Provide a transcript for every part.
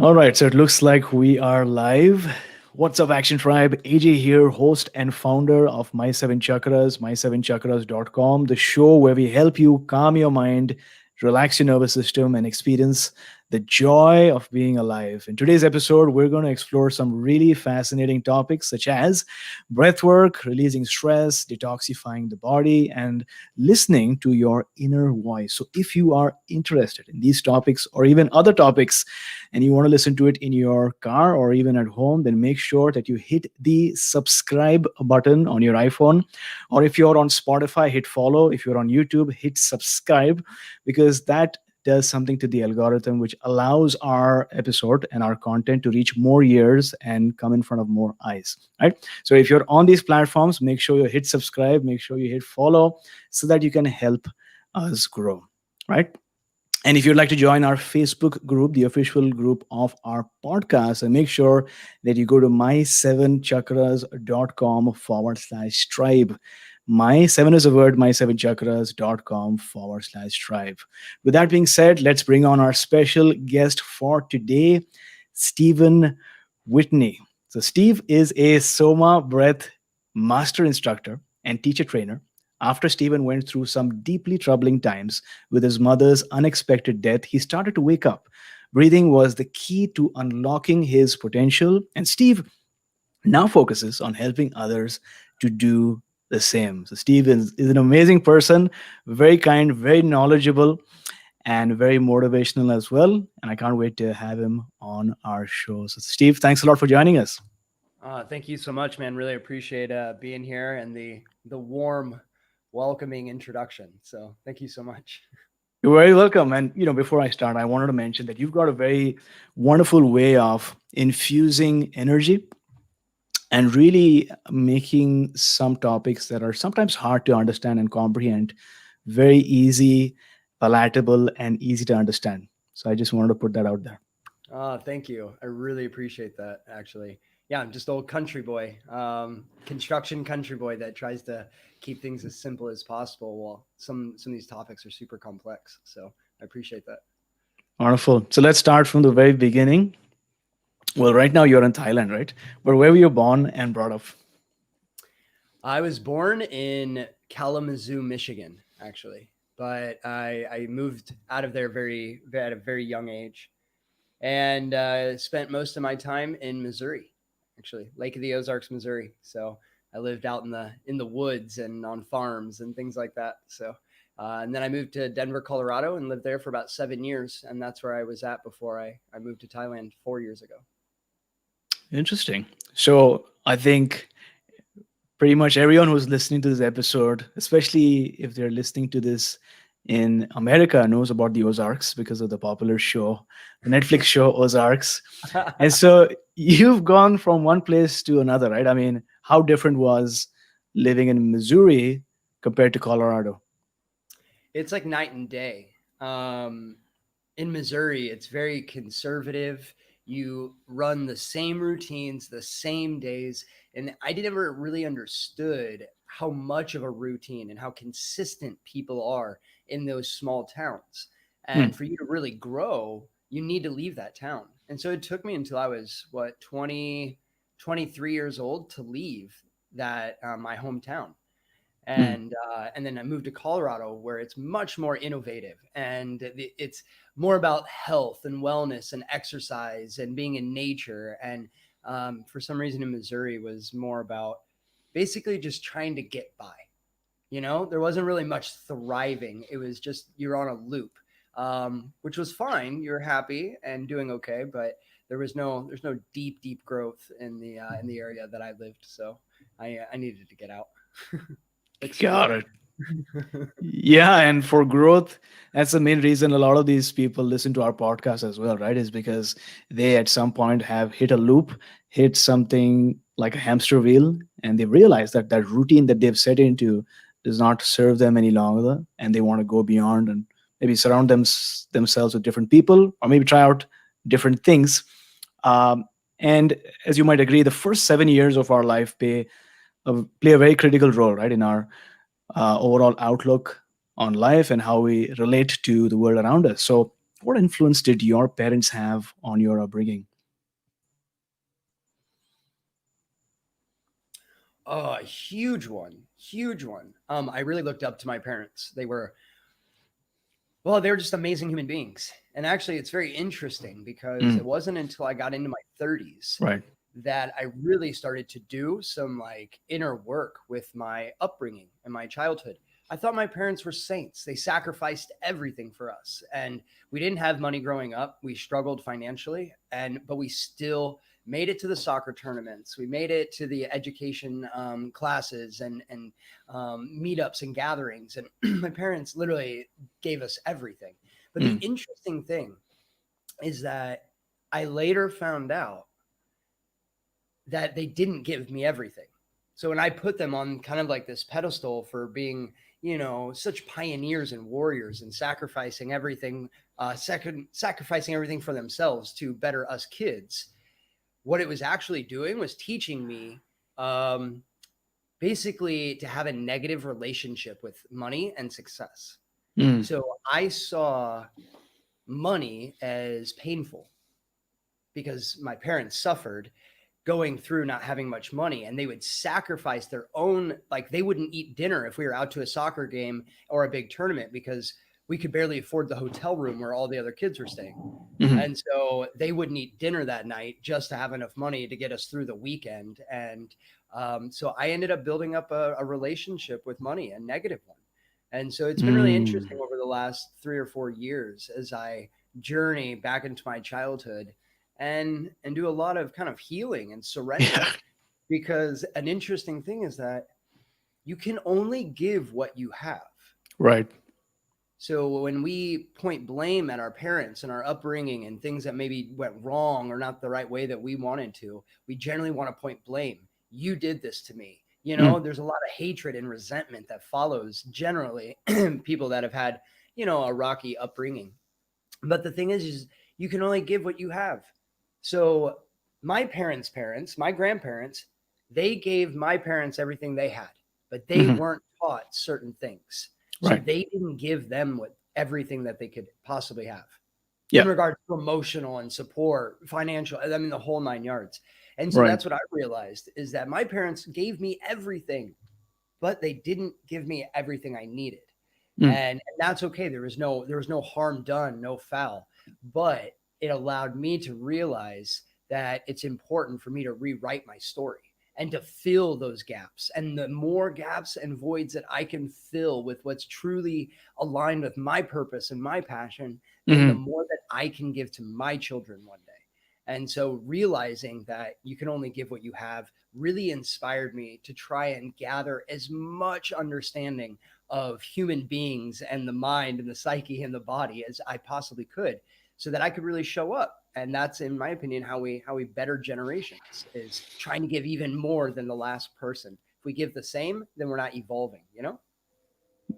All right, so it looks like we are live. What's up, Action Tribe? AJ here, host and founder of My Seven Chakras, my7chakras.com, the show where we help you calm your mind, relax your nervous system, and experience the joy of being alive. In today's episode, we're going to explore some really fascinating topics such as breath work, releasing stress, detoxifying the body, and listening to your inner voice. So, if you are interested in these topics or even other topics, and you want to listen to it in your car or even at home, then make sure that you hit the subscribe button on your iPhone. Or if you're on Spotify, hit follow. If you're on YouTube, hit subscribe, because that does something to the algorithm which allows our episode and our content to reach more ears and come in front of more eyes, right? So if you're on these platforms, make sure you hit subscribe, make sure you hit follow, so that you can help us grow, right? And if you'd like to join our Facebook group, the official group of our podcast, and make sure that you go to my7chakras.com/tribe. My seven is a word, my7chakras.com/tribe. With that being said, let's bring on our special guest for today, Steven Whitney. So, Steve is a Soma breath master instructor and teacher trainer. After Stephen went through some deeply troubling times with his mother's unexpected death, he started to wake up. Breathing was the key to unlocking his potential, and Steve now focuses on helping others to do the same. So, Steve is an amazing person, very kind, very knowledgeable, and very motivational as well. And I can't wait to have him on our show. So, Steve, thanks a lot for joining us. Thank you so much, man. Really appreciate being here and the warm, welcoming introduction. So thank you so much. You're very welcome. And before I start, I wanted to mention that you've got a very wonderful way of infusing energy and really making some topics that are sometimes hard to understand and comprehend very easy, palatable, and easy to understand. So I just wanted to put that out there. Thank you. I really appreciate that. Actually, yeah, I'm just old country boy, construction country boy that tries to keep things as simple as possible. While some of these topics are super complex. So I appreciate that. Wonderful. So let's start from the very beginning. Well, right now you're in Thailand, right? But where were you born and brought up? I was born in Kalamazoo, Michigan, actually, but I moved out of there very at a very young age, and spent most of my time in Missouri, actually, Lake of the Ozarks, Missouri. So I lived out in the woods and on farms and things like that. So and then I moved to Denver, Colorado, and lived there for about 7 years, and that's where I was at before I moved to Thailand 4 years ago. Interesting. So I think pretty much everyone who's listening to this episode, especially if they're listening to this in America, knows about the Ozarks because of the popular show, the Netflix show Ozarks. And so you've gone from one place to another, right? I mean, how different was living in Missouri compared to Colorado? It's like night and day. In Missouri, it's very conservative. You run the same routines, the same days. And I never really understood how much of a routine and how consistent people are in those small towns. Hmm. And for you to really grow, you need to leave that town. And so it took me until I was, 23 years old to leave that my hometown, Hmm. and then I moved to Colorado, where it's much more innovative, and it's more about health and wellness and exercise and being in nature. And for some reason, in Missouri, was more about basically just trying to get by. There wasn't really much thriving. It was just you're on a loop, which was fine. You're happy and doing okay, but there's no deep growth in the area that I lived. So I needed to get out. Like Got school. it. Yeah, and for growth, that's the main reason a lot of these people listen to our podcast as well, right? Is because they at some point have hit a loop, hit something like a hamster wheel, and they realize that that routine that they've set into does not serve them any longer, and they want to go beyond and maybe surround themselves with different people, or maybe try out different things. Um, and as you might agree, the first 7 years of our life play a very critical role, right, in our overall outlook on life and how we relate to the world around us. So, what influence did your parents have on your upbringing? Oh, a huge one, huge one. I really looked up to my parents. Well, they're just amazing human beings. And actually, it's very interesting because it Mm, wasn't until I got into my 30s right. that I really started to do some like inner work with my upbringing and my childhood. I thought my parents were saints. They sacrificed everything for us. And we didn't have money growing up. We struggled financially, but we still made it to the soccer tournaments. We made it to the education classes and meetups and gatherings. And my parents literally gave us everything. But the Mm, interesting thing is that I later found out that they didn't give me everything. So when I put them on kind of like this pedestal for being, such pioneers and warriors and sacrificing everything for themselves to better us kids, what it was actually doing was teaching me um, basically to have a negative relationship with money and success. mm, So I saw money as painful because my parents suffered going through not having much money, and they would sacrifice their own, like they wouldn't eat dinner if we were out to a soccer game or a big tournament because we could barely afford the hotel room where all the other kids were staying. mhm. And so they wouldn't eat dinner that night just to have enough money to get us through the weekend. And so I ended up building up a relationship with money, a negative one. And so it's been really interesting Mm. over the last 3 or 4 years as I journey back into my childhood and do a lot of kind of healing and Yeah, surrender, because an interesting thing is that you can only give what you have. right. So when we point blame at our parents and our upbringing and things that maybe went wrong or not the right way that we wanted to, we generally want to point blame. You did this to me. Mm, There's a lot of hatred and resentment that follows generally people that have had, a rocky upbringing. But the thing is you can only give what you have. So my parents, my grandparents, they gave my parents everything they had, but they mhm. weren't taught certain things. So Right. they didn't give them what everything that they could possibly have in Yeah. regard to emotional and support, financial, I mean, the whole 9 yards. And so Right. that's what I realized is that my parents gave me everything, but they didn't give me everything I needed. Mm, And that's okay. There was no harm done, no foul, but it allowed me to realize that it's important for me to rewrite my story and to fill those gaps. And the more gaps and voids that I can fill with what's truly aligned with my purpose and my passion, then the mhm. more that I can give to my children one day. And so realizing that you can only give what you have really inspired me to try and gather as much understanding of human beings and the mind and the psyche and the body as I possibly could, so that I could really show up. And that's, in my opinion, how we better generations, is trying to give even more than the last person. If we give the same, then we're not evolving.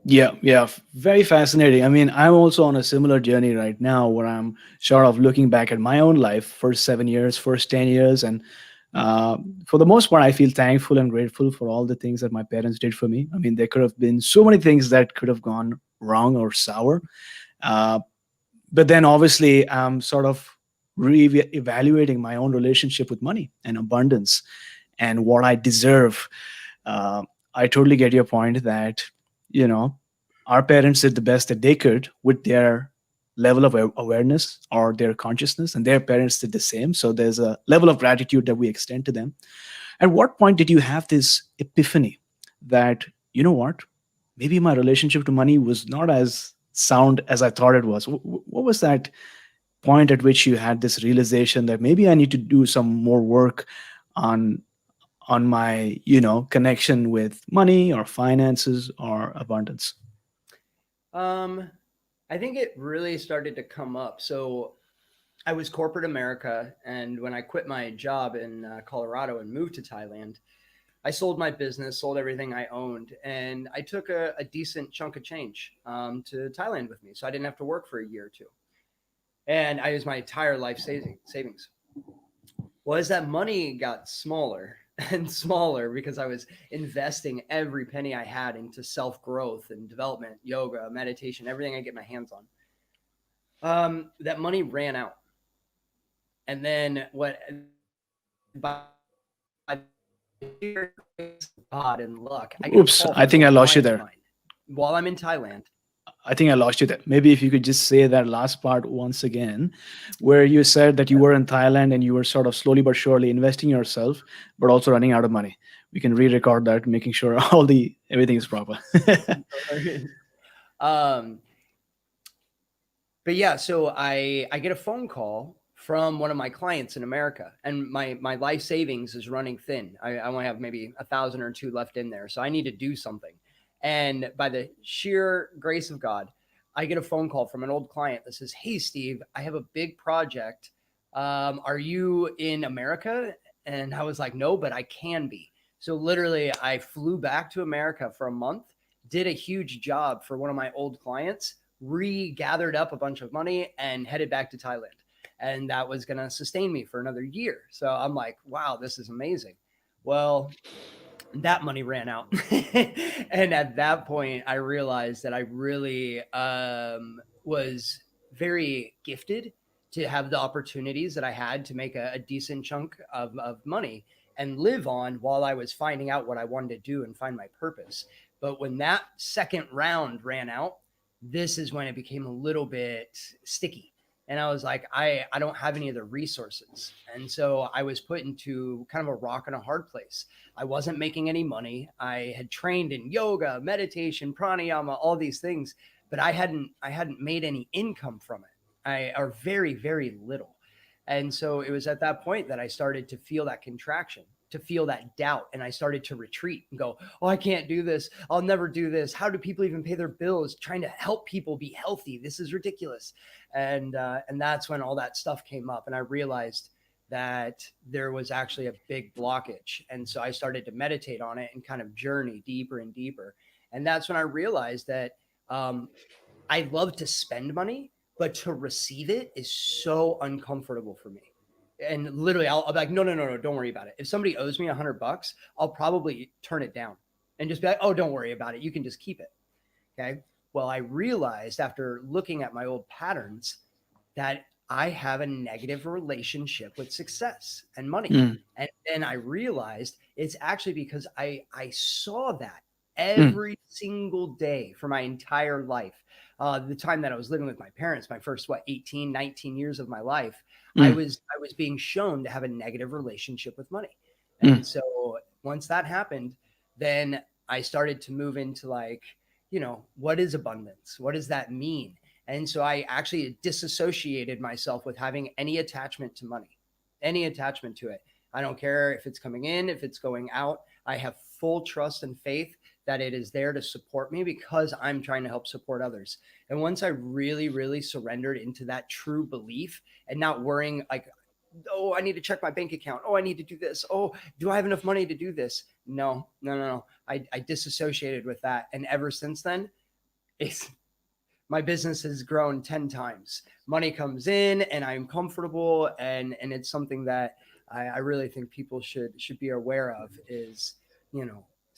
Yeah, yeah, very fascinating. I mean, I'm also on a similar journey right now where I'm sort of looking back at my own life, first 7 years, first 10 years. And uh, for the most part, I feel thankful and grateful for all the things that my parents did for me. I mean, there could have been so many things that could have gone wrong or sour. Uh, but then obviously, I'm sort of re-evaluating my own relationship with money and abundance and what I deserve. uh, I totally get your point that, you know, our parents did the best that they could with their level of awareness or their consciousness, and their parents did the same. So there's a level of gratitude that we extend to them. At what point did you have this epiphany that, you know what, maybe my relationship to money was not as sound as I thought it was? What was that point at which you had this realization that maybe I need to do some more work on my connection with money or finances or abundance? um I think it really started to come up. So I was corporate America, and when I quit my job in Colorado and moved to Thailand, I sold my business, sold everything I owned, and I took a decent chunk of change to Thailand with me, so I didn't have to work for a year or two. And I used my entire life savings. Well, as that money got smaller and smaller, because I was investing every penny I had into self growth and development, yoga, meditation, everything I get my hands on. That money ran out. And then what by sheer grace of God and luck, I get a Oops, call I from an think I old lost you client of there. mine while I'm in Thailand. I think I lost you there. Maybe if you could just say that last part once again, where you said that you were in Thailand and you were sort of slowly but surely investing yourself, but also running out of money. We can re-record that, making sure all the everything is proper. um, but yeah, so I get a phone call from one of my clients in America, and my life savings is running thin. I only have maybe 1,000 or two left in there, so I need to do something. And by the sheer grace of God, I get a phone call from an old client that says, "Hey, Steve, I have a big project. Are you in America?" And I was like, "No, but I can be." So literally, I flew back to America for a month, did a huge job for one of my old clients, regathered up a bunch of money and headed back to Thailand. And that was going to sustain me for another year. So I'm like, wow, this is amazing. Well, that money ran out. And at that point, I realized that I really was very gifted to have the opportunities that I had to make a decent chunk of money and live on while I was finding out what I wanted to do and find my purpose. But when that second round ran out, this is when it became a little bit sticky. And I was like, I don't have any of the resources. And so I was put into kind of a rock and a hard place. I wasn't making any money. I had trained in yoga, meditation, pranayama, all these things, but I hadn't made any income from it. Or very, very little. And so it was at that point that I started to feel that contraction, to feel that doubt. And I started to retreat and go, oh, I can't do this. I'll never do this. How do people even pay their bills trying to help people be healthy? This is ridiculous. And that's when all that stuff came up. And I realized that there was actually a big blockage. And so I started to meditate on it and kind of journey deeper and deeper. And that's when I realized that um, I love to spend money, but to receive it is so uncomfortable for me. And literally, I'll be like, no, no, no, no, don't worry about it. If somebody owes me $100, I'll probably turn it down and just be like, oh, don't worry about it. You can just keep it. Okay. Well, I realized after looking at my old patterns that I have a negative relationship with success and money. Mm, And then I realized it's actually because I saw that mm, every single day for my entire life. The time that I was living with my parents, my first, 18, 19 years of my life, I mm, was I was being shown to have a negative relationship with money. mm. And so once that happened, then I started to move into like, what is abundance? What does that mean? And so I actually disassociated myself with having any attachment to money, any attachment to it. I don't care if it's coming in, if it's going out. I have full trust and faith that it is there to support me because I'm trying to help support others. And once I really, really surrendered into that true belief and not worrying like, oh, I need to check my bank account. Oh, I need to do this. Oh, do I have enough money to do this? No, no, no, no. I disassociated with that. And ever since then, it's my business has grown 10 times. Money comes in and I'm comfortable, and it's something that I really think people should be aware of is,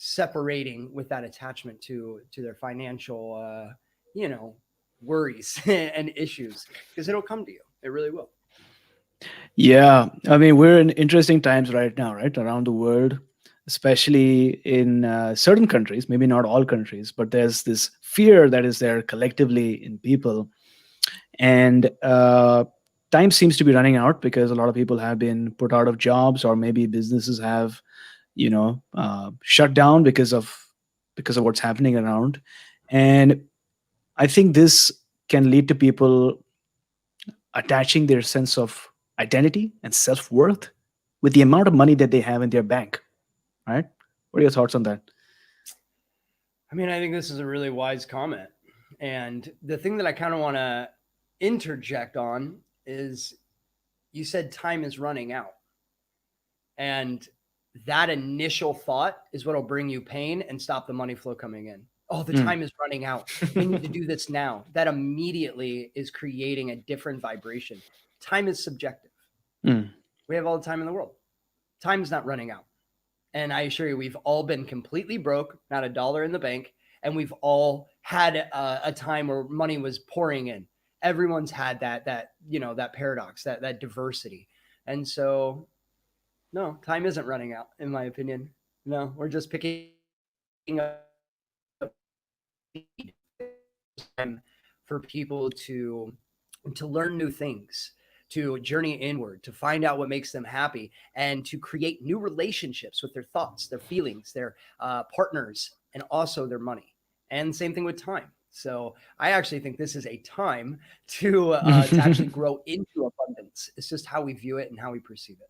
separating with that attachment to their financial worries and issues, because it'll come to you. It really will. Yeah, I mean, we're in interesting times right now, right? Around the world, especially in certain countries, maybe not all countries, but there's this fear that is there collectively in people. And time seems to be running out because a lot of people have been put out of jobs, or maybe businesses have, shut down because of what's happening around. And I think this can lead to people attaching their sense of identity and self-worth with the amount of money that they have in their bank, right? What are your thoughts on that? I mean, I think this is a really wise comment. And the thing that I kind of want to interject on is you said time is running out. And that initial thought is what will bring you pain and stop the money flow coming in. Oh, the Mm. time is running out. I need to do this now. That immediately is creating a different vibration. Time is subjective. Mm. We have all the time in the world. Time is not running out. And I assure you, we've all been completely broke, not a dollar in the bank. And we've all had a time where money was pouring in. everyone's had that that paradox, that diversity. And so no, time isn't running out, in my opinion. No, we're just picking up time for people to learn new things, to journey inward, to find out what makes them happy, and to create new relationships with their thoughts, their feelings, their partners, and also their money. And same thing with time. So I actually think this is a time to actually grow into abundance. It's just how we view it and how we perceive it.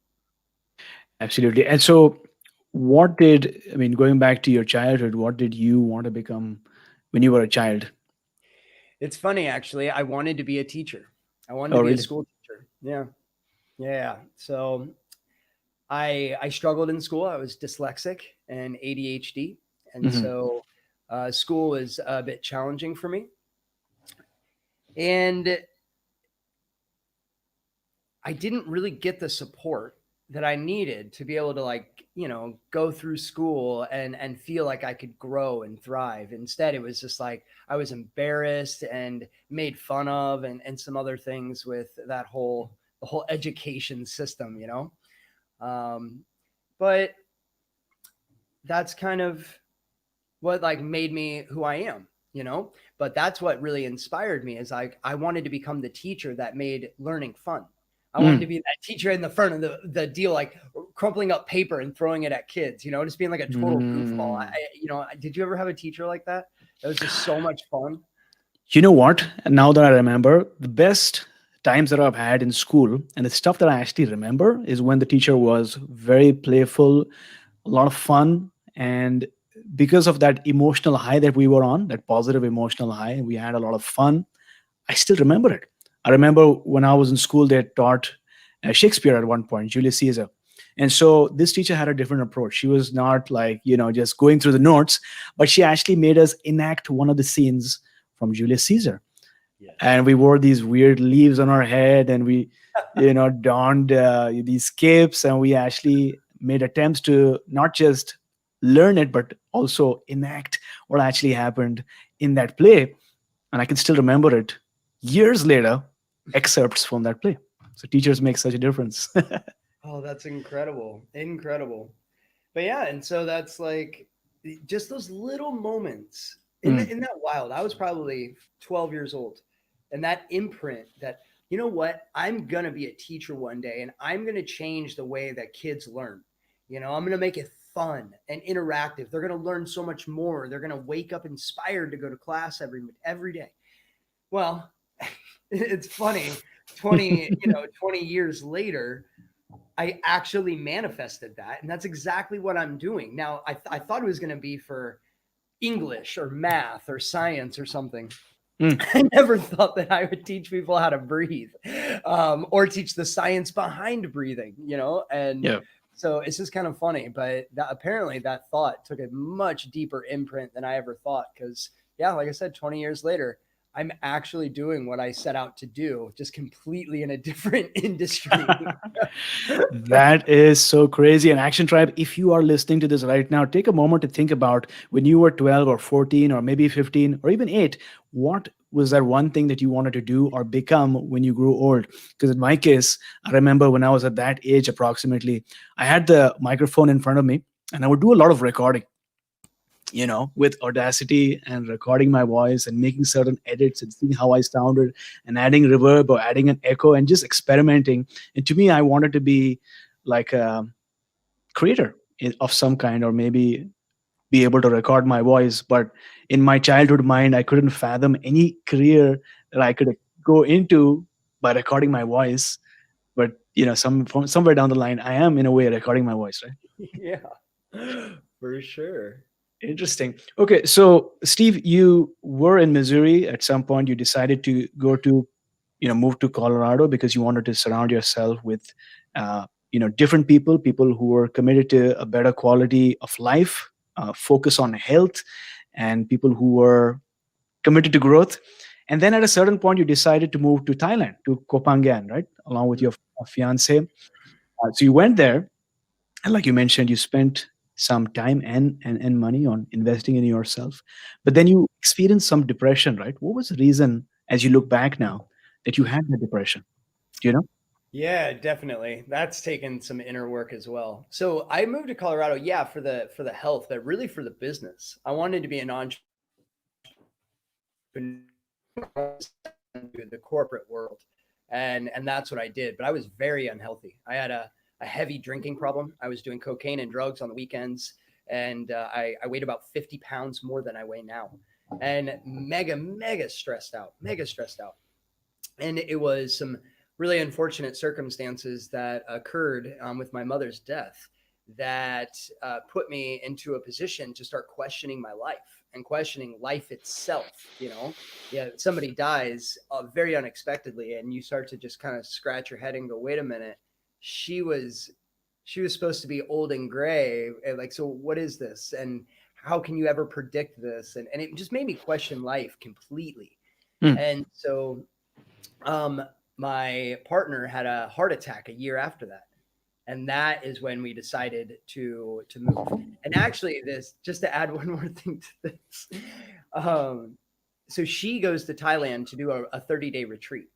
Absolutely. And so, what did, I mean, going back to your childhood, what did you want to become when you were a child? It's funny, actually. I wanted to be a teacher. I wanted to Oh, be a really? school teacher. Yeah, yeah. So I struggled in school. I was dyslexic and ADHD, and Hmm. so school was a bit challenging for me. And I didn't really get the support that I needed to be able to, like, go through school and feel like I could grow and thrive. Instead, it was just like I was embarrassed and made fun of, and some other things with the whole education system. Um, but that's kind of what, like, made me who I am. But that's what really inspired me, is like I wanted to become the teacher that made learning fun. I wanted to Mm. be that teacher in the front of the deal, like crumpling up paper and throwing it at kids, just being like a total goofball. Mm. Did you ever have a teacher like that? That was just so much fun. You know what? Now that I remember, the best times that I've had in school and the stuff that I actually remember is when the teacher was very playful, a lot of fun. And because of that emotional high that we were on, that positive emotional high, we had a lot of fun. I still remember it. I remember when I was in school, they had taught Shakespeare at one point, Julius Caesar. And so this teacher had a different approach. She was not like, just going through the notes, but she actually made us enact one of the scenes from Julius Caesar. Yes. And we wore these weird leaves on our head, and we, donned these capes, and we actually made attempts to not just learn it, but also enact what actually happened in that play. And I can still remember it years later, excerpts from that play. So teachers make such a difference. Oh, that's incredible. Incredible. But yeah, and so that's like just those little moments Mm, in that wild. I was probably 12 years old, and that imprint that, you know what, I'm gonna be a teacher one day, and I'm gonna change the way that kids learn. I'm gonna make it fun and interactive. They're gonna learn so much more. They're gonna wake up inspired to go to class every day. Well, it's funny. 20 years later, I actually manifested that, and that's exactly what I'm doing now. I thought it was going to be for English or math or science or something. mm, I never thought that I would teach people how to breathe, or teach the science behind breathing. And yeah. so it's just kind of funny, but apparently that thought took a much deeper imprint than I ever thought. Because yeah, like I said, 20 years later, I'm actually doing what I set out to do, just completely in a different industry. That is so crazy. And Action Tribe, if you are listening to this right now, take a moment to think about when you were 12 or 14 or maybe 15 or even 8, what was that one thing that you wanted to do or become when you grew old? Because in my case, I remember when I was at that age approximately, I had the microphone in front of me and I would do a lot of recording, with Audacity and recording my voice and making certain edits and seeing how I sounded and adding reverb or adding an echo and just experimenting. And to me, I wanted to be like a creator of some kind, or maybe be able to record my voice. But in my childhood mind, I couldn't fathom any career that I could go into by recording my voice. But somewhere down the line, I am in a way recording my voice, right? Yeah, for sure. Interesting. Okay, so Steve, you were in Missouri at some point. You decided to go to, move to Colorado because you wanted to surround yourself with, different people who were committed to a better quality of life, focus on health, and people who were committed to growth. And then at a certain point, you decided to move to Thailand, to Koh Phangan, right, along with your fiance. So you went there, and like you mentioned, you spent some time and money on investing in yourself, but then you experienced some depression, right? What was the reason, as you look back now, that you had the depression? You know? Yeah, definitely. That's taken some inner work as well. So I moved to Colorado, yeah, for the health, but really for the business. I wanted to be an entrepreneur in the corporate world. And that's what I did. But I was very unhealthy. I had a heavy drinking problem. I was doing cocaine and drugs on the weekends. And I weighed about 50 pounds more than I weigh now. And mega stressed out, mega stressed out. And it was some really unfortunate circumstances that occurred with my mother's death that put me into a position to start questioning my life and questioning life itself. You know, yeah, somebody dies very unexpectedly, and you start to just kind of scratch your head and go, "Wait a minute, she was she was supposed to be old and gray. And like, so what is this? And how can you ever predict this?" And it just made me question life completely. Mm. And so um, my partner had a heart attack a year after that, and that is when we decided to move. And actually, this just to add one more thing to this, um, so she goes to Thailand to do a 30-day retreat.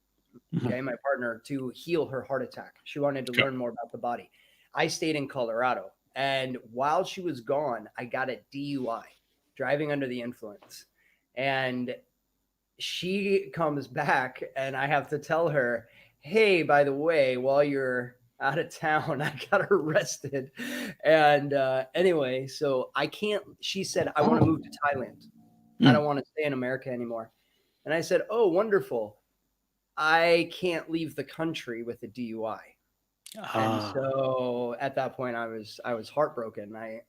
Mhm. Okay, my partner, to heal her heart attack. She wanted to Sure. learn more about the body. I stayed in Colorado, and while she was gone, I got a DUI, driving under the influence, and she comes back and I have to tell her, "Hey, by the way, while you're out of town, I got arrested." And anyway, so I can't, she said, "I want to move to Thailand. I Mm. don't want to stay in America anymore." And I said, "Oh, wonderful. I can't leave the country with a DUI." And Ah. so at that point I was heartbroken. I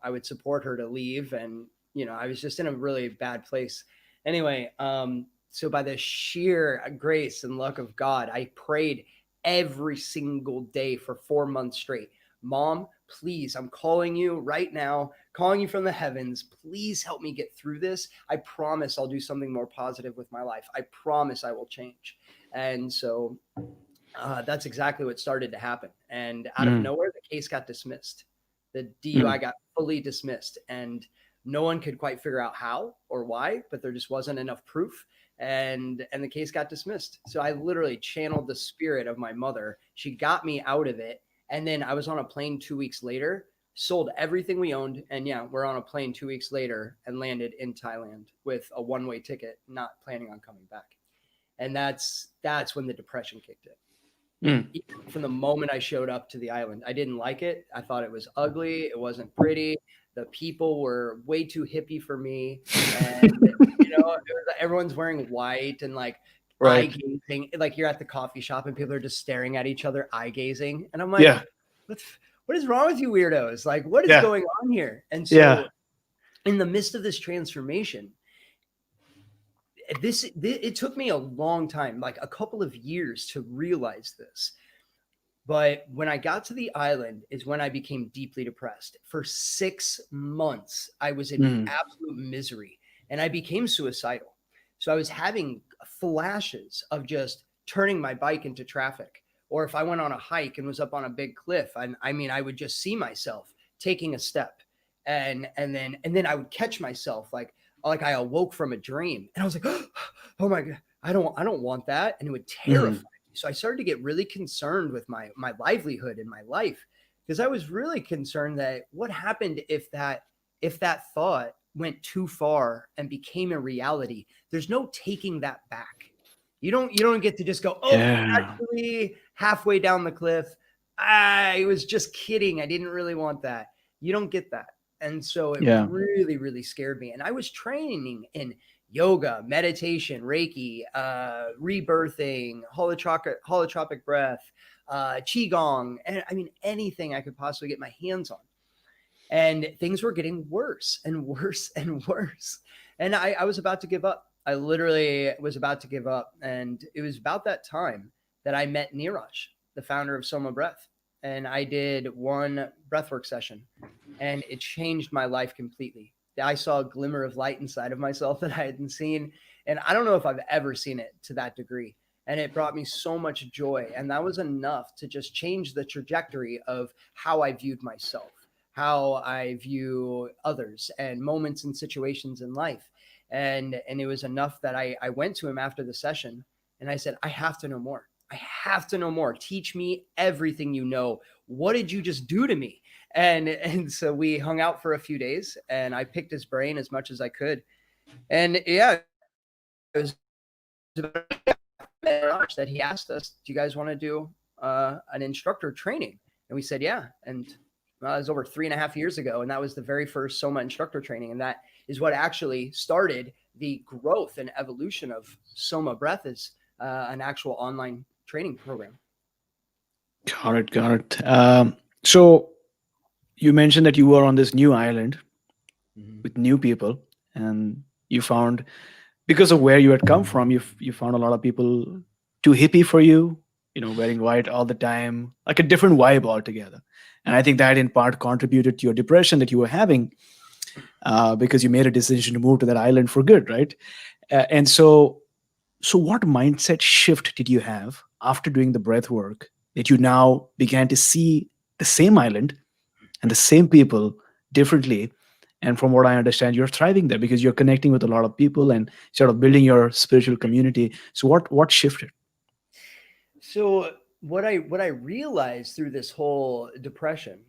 would support her to leave, and I was just in a really bad place. Anyway, so by the sheer grace and luck of God, I prayed every single day for 4 months straight. "Mom, please, I'm calling you right now, calling you from the heavens. Please help me get through this. I promise I'll do something more positive with my life. I promise I will change." And so that's exactly what started to happen. And out of Mm. nowhere, the case got dismissed. The DUI Mm. got fully dismissed, and no one could quite figure out how or why, but there just wasn't enough proof. And the case got dismissed. So I literally channeled the spirit of my mother. She got me out of it. And then I was on a plane 2 weeks later, sold everything we owned. And yeah, we're on a plane 2 weeks later and landed in Thailand with a one-way ticket, not planning on coming back. And that's when the depression kicked in. Mm. From the moment I showed up to the island. I didn't like it. I thought it was ugly. It wasn't pretty. The people were way too hippie for me. And, everyone's wearing white and like eye Right. gazing. Like you're at the coffee shop and people are just staring at each other, eye gazing. And I'm like, Yeah. what, what is wrong with you weirdos? Like, what is Yeah. going on here? And Yeah. so, in the midst of this transformation, it took me a long time, like a couple of years, to realize this. But when I got to the island is when I became deeply depressed. For 6 months, I was in Mm. absolute misery and I became suicidal. So I was having flashes of just turning my bike into traffic. Or if I went on a hike and was up on a big cliff, I mean, I would just see myself taking a step, and then I would catch myself like I awoke from a dream and I was like, "Oh my God, I don't want that." And it would terrify Mm. me. So I started to get really concerned with my livelihood and my life, because I was really concerned that what happened if that thought went too far and became a reality. There's no taking that back. You don't get to just go, "Oh, Yeah. actually halfway down the cliff, I was just kidding. I didn't really want that." You don't get that. And so it Yeah. really, really scared me. And I was training in yoga, meditation, Reiki, rebirthing, holotropic breath, qigong, and I mean anything I could possibly get my hands on. And things were getting worse and worse and worse. And I was about to give up. I literally was about to give up. And it was about that time that I met Niraj, the founder of Soma Breath. And I did one breathwork session, and it changed my life completely. I saw a glimmer of light inside of myself that I hadn't seen. And I don't know if I've ever seen it to that degree. And it brought me so much joy. And that was enough to just change the trajectory of how I viewed myself, how I view others and moments and situations in life. And it was enough that I went to him after the session And I said, I have to know more. I have to know more. Teach me everything you know. What did you just do to me? And so we hung out for a few days, and I picked his brain as much as I could. And yeah, it was about March that he asked us, do you guys want to do an instructor training? And we said, yeah. And it was over 3.5 years ago. And that was the very first Soma instructor training. And that is what actually started the growth and evolution of Soma Breath as an actual online training program. Got it. Got it. So you mentioned that you were on this new island with new people, and you found, because of where you had come from, you found a lot of people too hippie for you, wearing white all the time, like a different vibe altogether. And I think that in part contributed to your depression that you were having, because you made a decision to move to that island for good, right? And so what mindset shift did you have after doing the breath work that you now began to see the same island and the same people differently? And from what I understand, you're thriving there because you're connecting with a lot of people and sort of building your spiritual community. So what shifted? So what I realized through this whole depression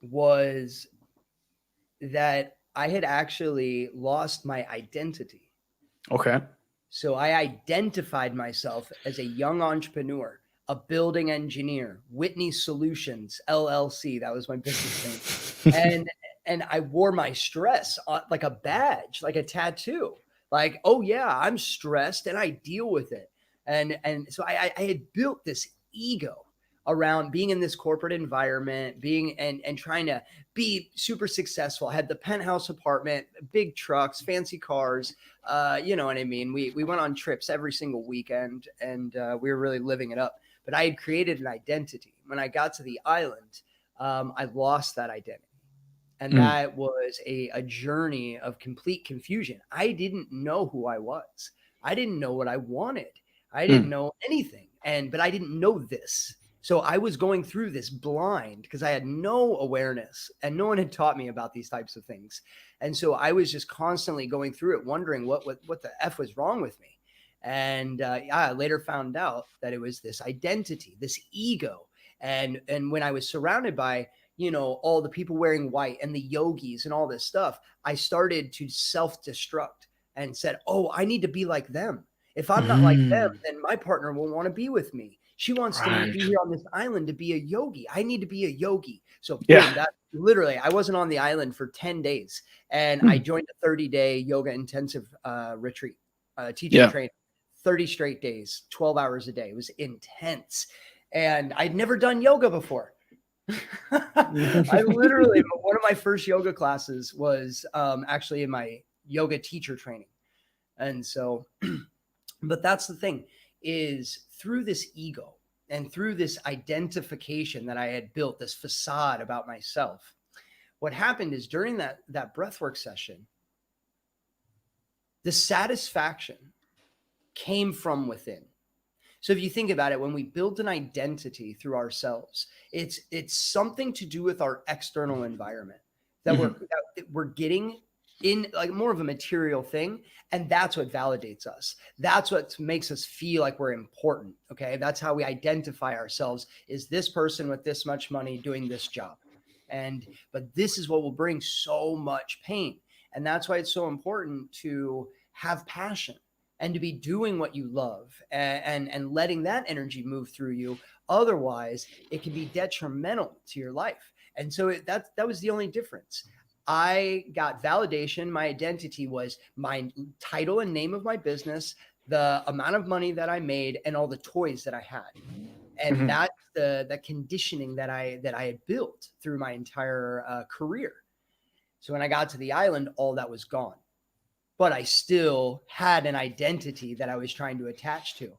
was that I had actually lost my identity. Okay. So I identified myself as a young entrepreneur, a building engineer, Whitney Solutions LLC. That was my business name. And I wore my stress like a badge, like a tattoo. Like, oh yeah, I'm stressed and I deal with it. And so I had built this ego around being in this corporate environment, being and trying to be super successful. I had the penthouse apartment, big trucks, fancy cars. You know what I mean? We went on trips every single weekend, and we were really living it up. But I had created an identity. When I got to the island, I lost that identity. And that was a journey of complete confusion. I didn't know who I was. I didn't know what I wanted. I didn't know anything. But I didn't know this. So I was going through this blind because I had no awareness and no one had taught me about these types of things. And so I was just constantly going through it, wondering what the F was wrong with me. And I later found out that it was this identity, this ego. And when I was surrounded by, all the people wearing white and the yogis and all this stuff, I started to self-destruct and said, oh, I need to be like them. If I'm not like them, then my partner won't want to be with me. She wants to be here on this island to be a yogi. I need to be a yogi. So boom, that literally, I wasn't on the island for 10 days. And I joined a 30-day yoga intensive retreat, teacher training, 30 straight days, 12 hours a day. It was intense. And I'd never done yoga before. I literally, one of my first yoga classes was actually in my yoga teacher training. And so, but that's the thing, is through this ego and through this identification that I had built, this facade about myself, what happened is during that breathwork session, the satisfaction came from within. So if you think about it, when we build an identity through ourselves, it's something to do with our external environment that we're getting in, like more of a material thing. And that's what validates us. That's what makes us feel like we're important. Okay. That's how we identify ourselves, is this person with this much money doing this job. But this is what will bring so much pain. And that's why it's so important to have passion and to be doing what you love and letting that energy move through you. Otherwise, it can be detrimental to your life. And so that was the only difference. I got validation. My identity was my title and name of my business, the amount of money that I made, and all the toys that I had. And that's the conditioning that I had built through my entire career. So when I got to the island, all that was gone. But I still had an identity that I was trying to attach to.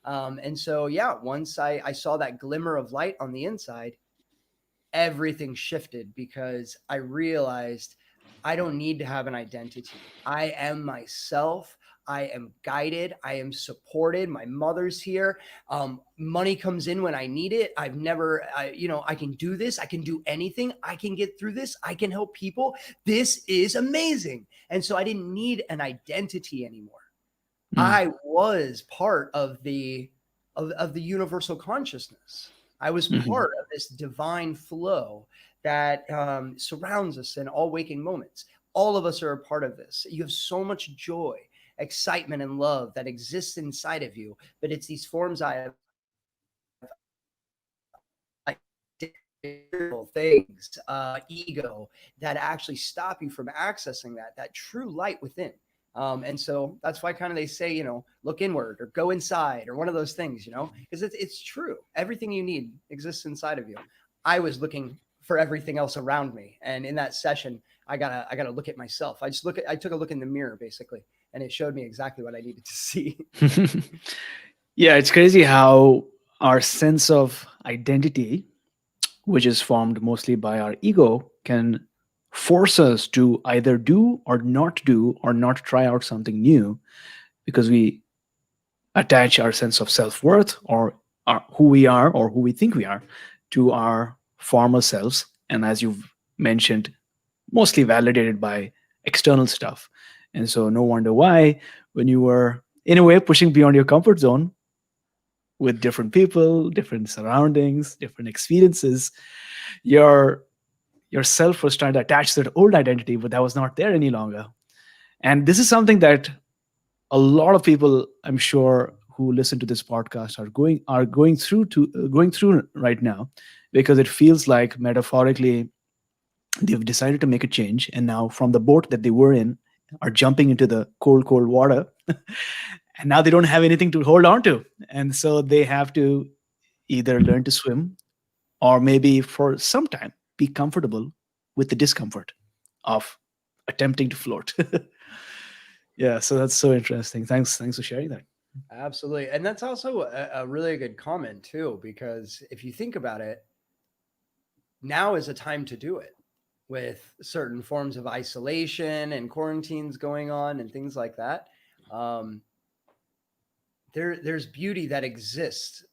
And so, once I saw that glimmer of light on the inside, everything shifted, because I realized I don't need to have an identity. I am myself. I am guided. I am supported. My mother's here. Money comes in when I need it. I can do this. I can do anything. I can get through this. I can help people. This is amazing. And so I didn't need an identity anymore. Mm. I was part of the universal consciousness. I was Mhm. part of this divine flow that surrounds us in all waking moments. All of us are a part of this. You have so much joy, excitement, and love that exists inside of you, but it's these forms I have things, ego, that actually stop you from accessing that true light within. And so that's why kind of they say, look inward or go inside or one of those things, because it's true. Everything you need exists inside of you. I was looking for everything else around me, and in that session, I gotta look at myself. I took a look in the mirror basically, and it showed me exactly what I needed to see. Yeah, it's crazy how our sense of identity, which is formed mostly by our ego, can force us to either do or not try out something new because we attach our sense of self-worth or who we are or who we think we are to our former selves. And as you've mentioned, mostly validated by external stuff. And so no wonder why, when you were in a way pushing beyond your comfort zone with different people, different surroundings, different experiences, your yourself was trying to attach to that old identity, but that was not there any longer. And this is something that a lot of people, I'm sure, who listen to this podcast going through right now, because it feels like metaphorically they've decided to make a change, and now from the boat that they were in are jumping into the cold water, and now they don't have anything to hold on to, and so they have to either learn to swim or maybe for some time be comfortable with the discomfort of attempting to float. Yeah, so that's so interesting. Thanks for sharing that. Absolutely. And that's also a really good comment, too, because if you think about it, now is a time to do it with certain forms of isolation and quarantines going on and things like that. Um, there's beauty that exists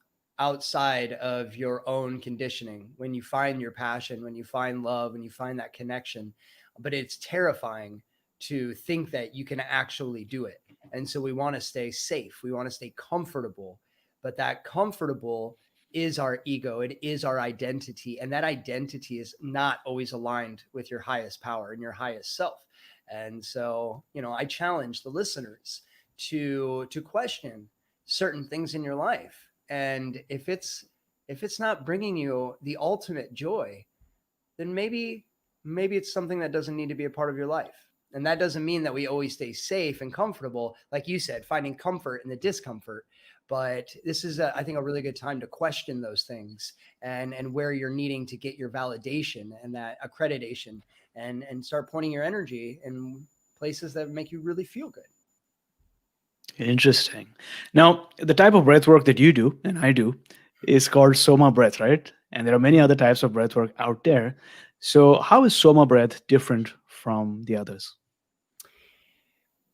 outside of your own conditioning when you find your passion, when you find love, when you find that connection. But it's terrifying to think that you can actually do it. And so we want to stay safe, we want to stay comfortable, but that comfortable is our ego, it is our identity, and that identity is not always aligned with your highest power and your highest self. And so, I challenge the listeners to question certain things in your life, and if it's not bringing you the ultimate joy, then maybe it's something that doesn't need to be a part of your life. And that doesn't mean that we always stay safe and comfortable, like you said, finding comfort in the discomfort. But this is, I think, a really good time to question those things, and where you're needing to get your validation and that accreditation, and start pointing your energy in places that make you really feel good. Interesting. Now, the type of breath work that you do and I do is called Soma breath, right? And there are many other types of breath work out there. So, how is Soma breath different from the others?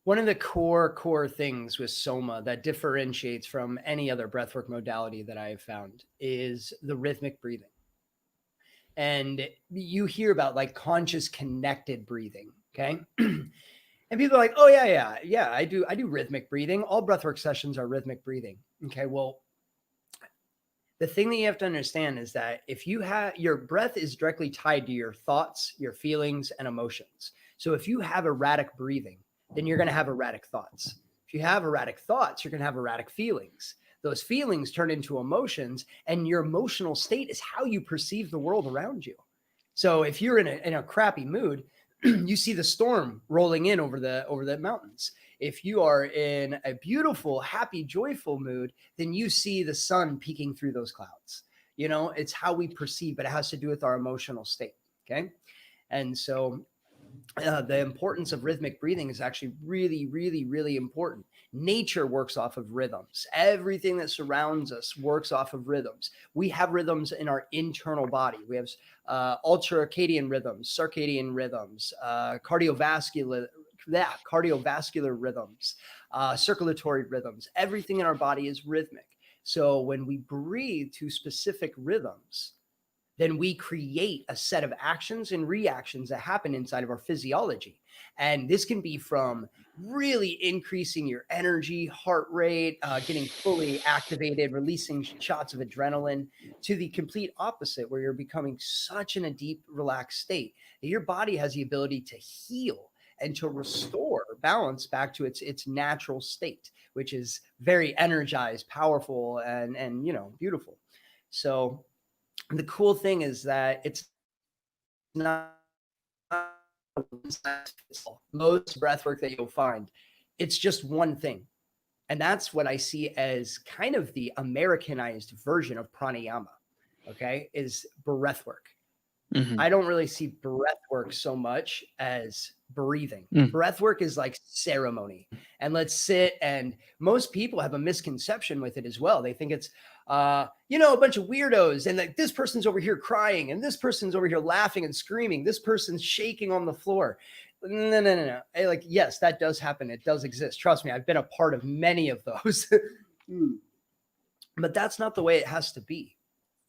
One of the core things with Soma that differentiates from any other breathwork modality that I have found is the rhythmic breathing. And you hear about like conscious connected breathing, okay? And people are like, "Oh yeah, I do rhythmic breathing. All breathwork sessions are rhythmic breathing." Okay, well, the thing that you have to understand is that if you have your breath is directly tied to your thoughts, your feelings, and emotions. So if you have erratic breathing, then you're going to have erratic thoughts. If you have erratic thoughts, you're going to have erratic feelings. Those feelings turn into emotions, and your emotional state is how you perceive the world around you. So if you're in a crappy mood, you see the storm rolling in over the mountains. If you are in a beautiful, happy, joyful mood, then you see the sun peeking through those clouds. It's how we perceive, but it has to do with our emotional state. Okay. And so the importance of rhythmic breathing is actually really, really, really important. Nature works off of rhythms. Everything that surrounds us works off of rhythms. We have rhythms in our internal body. We have ultracircadian rhythms, circadian rhythms, cardiovascular rhythms, circulatory rhythms. Everything in our body is rhythmic. So when we breathe to specific rhythms, then we create a set of actions and reactions that happen inside of our physiology. And this can be from really increasing your energy, heart rate, getting fully activated, releasing shots of adrenaline, to the complete opposite, where you're becoming such in a deep, relaxed state that your body has the ability to heal and to restore balance back to its natural state, which is very energized, powerful, and beautiful. So the cool thing is that it's not most breath work that you'll find. It's just one thing. And that's what I see as kind of the Americanized version of pranayama. Okay, is breath work. Mhm. I don't really see breath work so much as breathing. Mm. Breath work is like ceremony. And let's sit, and most people have a misconception with it as well. They think it's a bunch of weirdos, and like this person's over here crying, and this person's over here laughing and screaming, this person's shaking on the floor. No. Like, yes, that does happen. It does exist. Trust me, I've been a part of many of those. But that's not the way it has to be.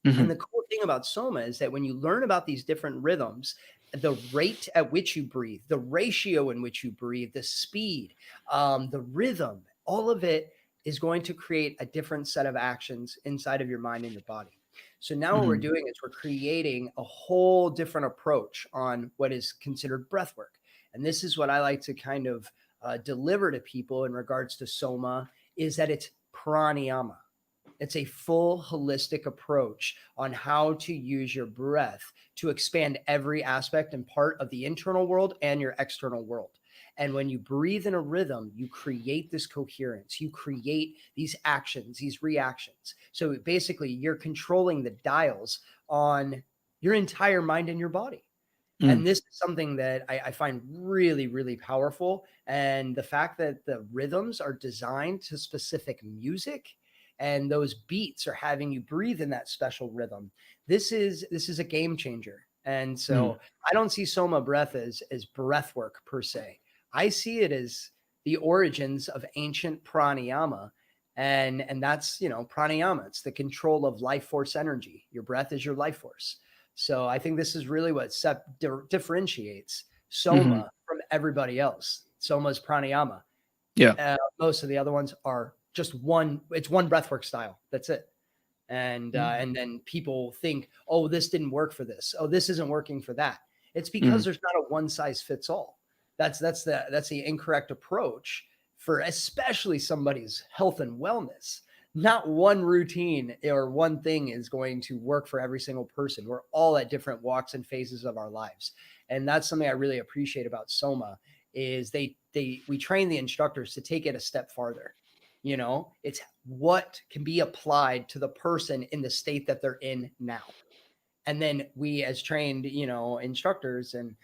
And Mhm. the cool thing about Soma is that when you learn about these different rhythms, the rate at which you breathe, the ratio in which you breathe, the speed, the rhythm, all of it is going to create a different set of actions inside of your mind and your body. So now what we're Mhm. doing is we're creating a whole different approach on what is considered breath work. And this is what I like to kind of deliver to people in regards to Soma, is that it's pranayama. It's a full holistic approach on how to use your breath to expand every aspect and part of the internal world and your external world. And when you breathe in a rhythm, you create this coherence, you create these actions, these reactions. So basically, you're controlling the dials on your entire mind and your body. Mm. And this is something that I find really, really powerful. And the fact that the rhythms are designed to specific music, and those beats are having you breathe in that special rhythm. This is a game changer. And Mm. so I don't see Soma breath as breath work per se. I see it as the origins of ancient pranayama. And that's, pranayama. It's the control of life force energy. Your breath is your life force. So I think this is really what differentiates Mhm. Soma from everybody else. Soma's pranayama. Yeah. Most of the other ones are just one. It's one breathwork style. That's it. Mm. And then people think, oh, this didn't work for this. Oh, this isn't working for that. It's because Mm. there's not a one size fits all. That's the incorrect approach for especially somebody's health and wellness. Not one routine or one thing is going to work for every single person. We're all at different walks and phases of our lives. And that's something I really appreciate about Soma, is we train the instructors to take it a step farther. It's what can be applied to the person in the state that they're in now. And then we, as trained, instructors and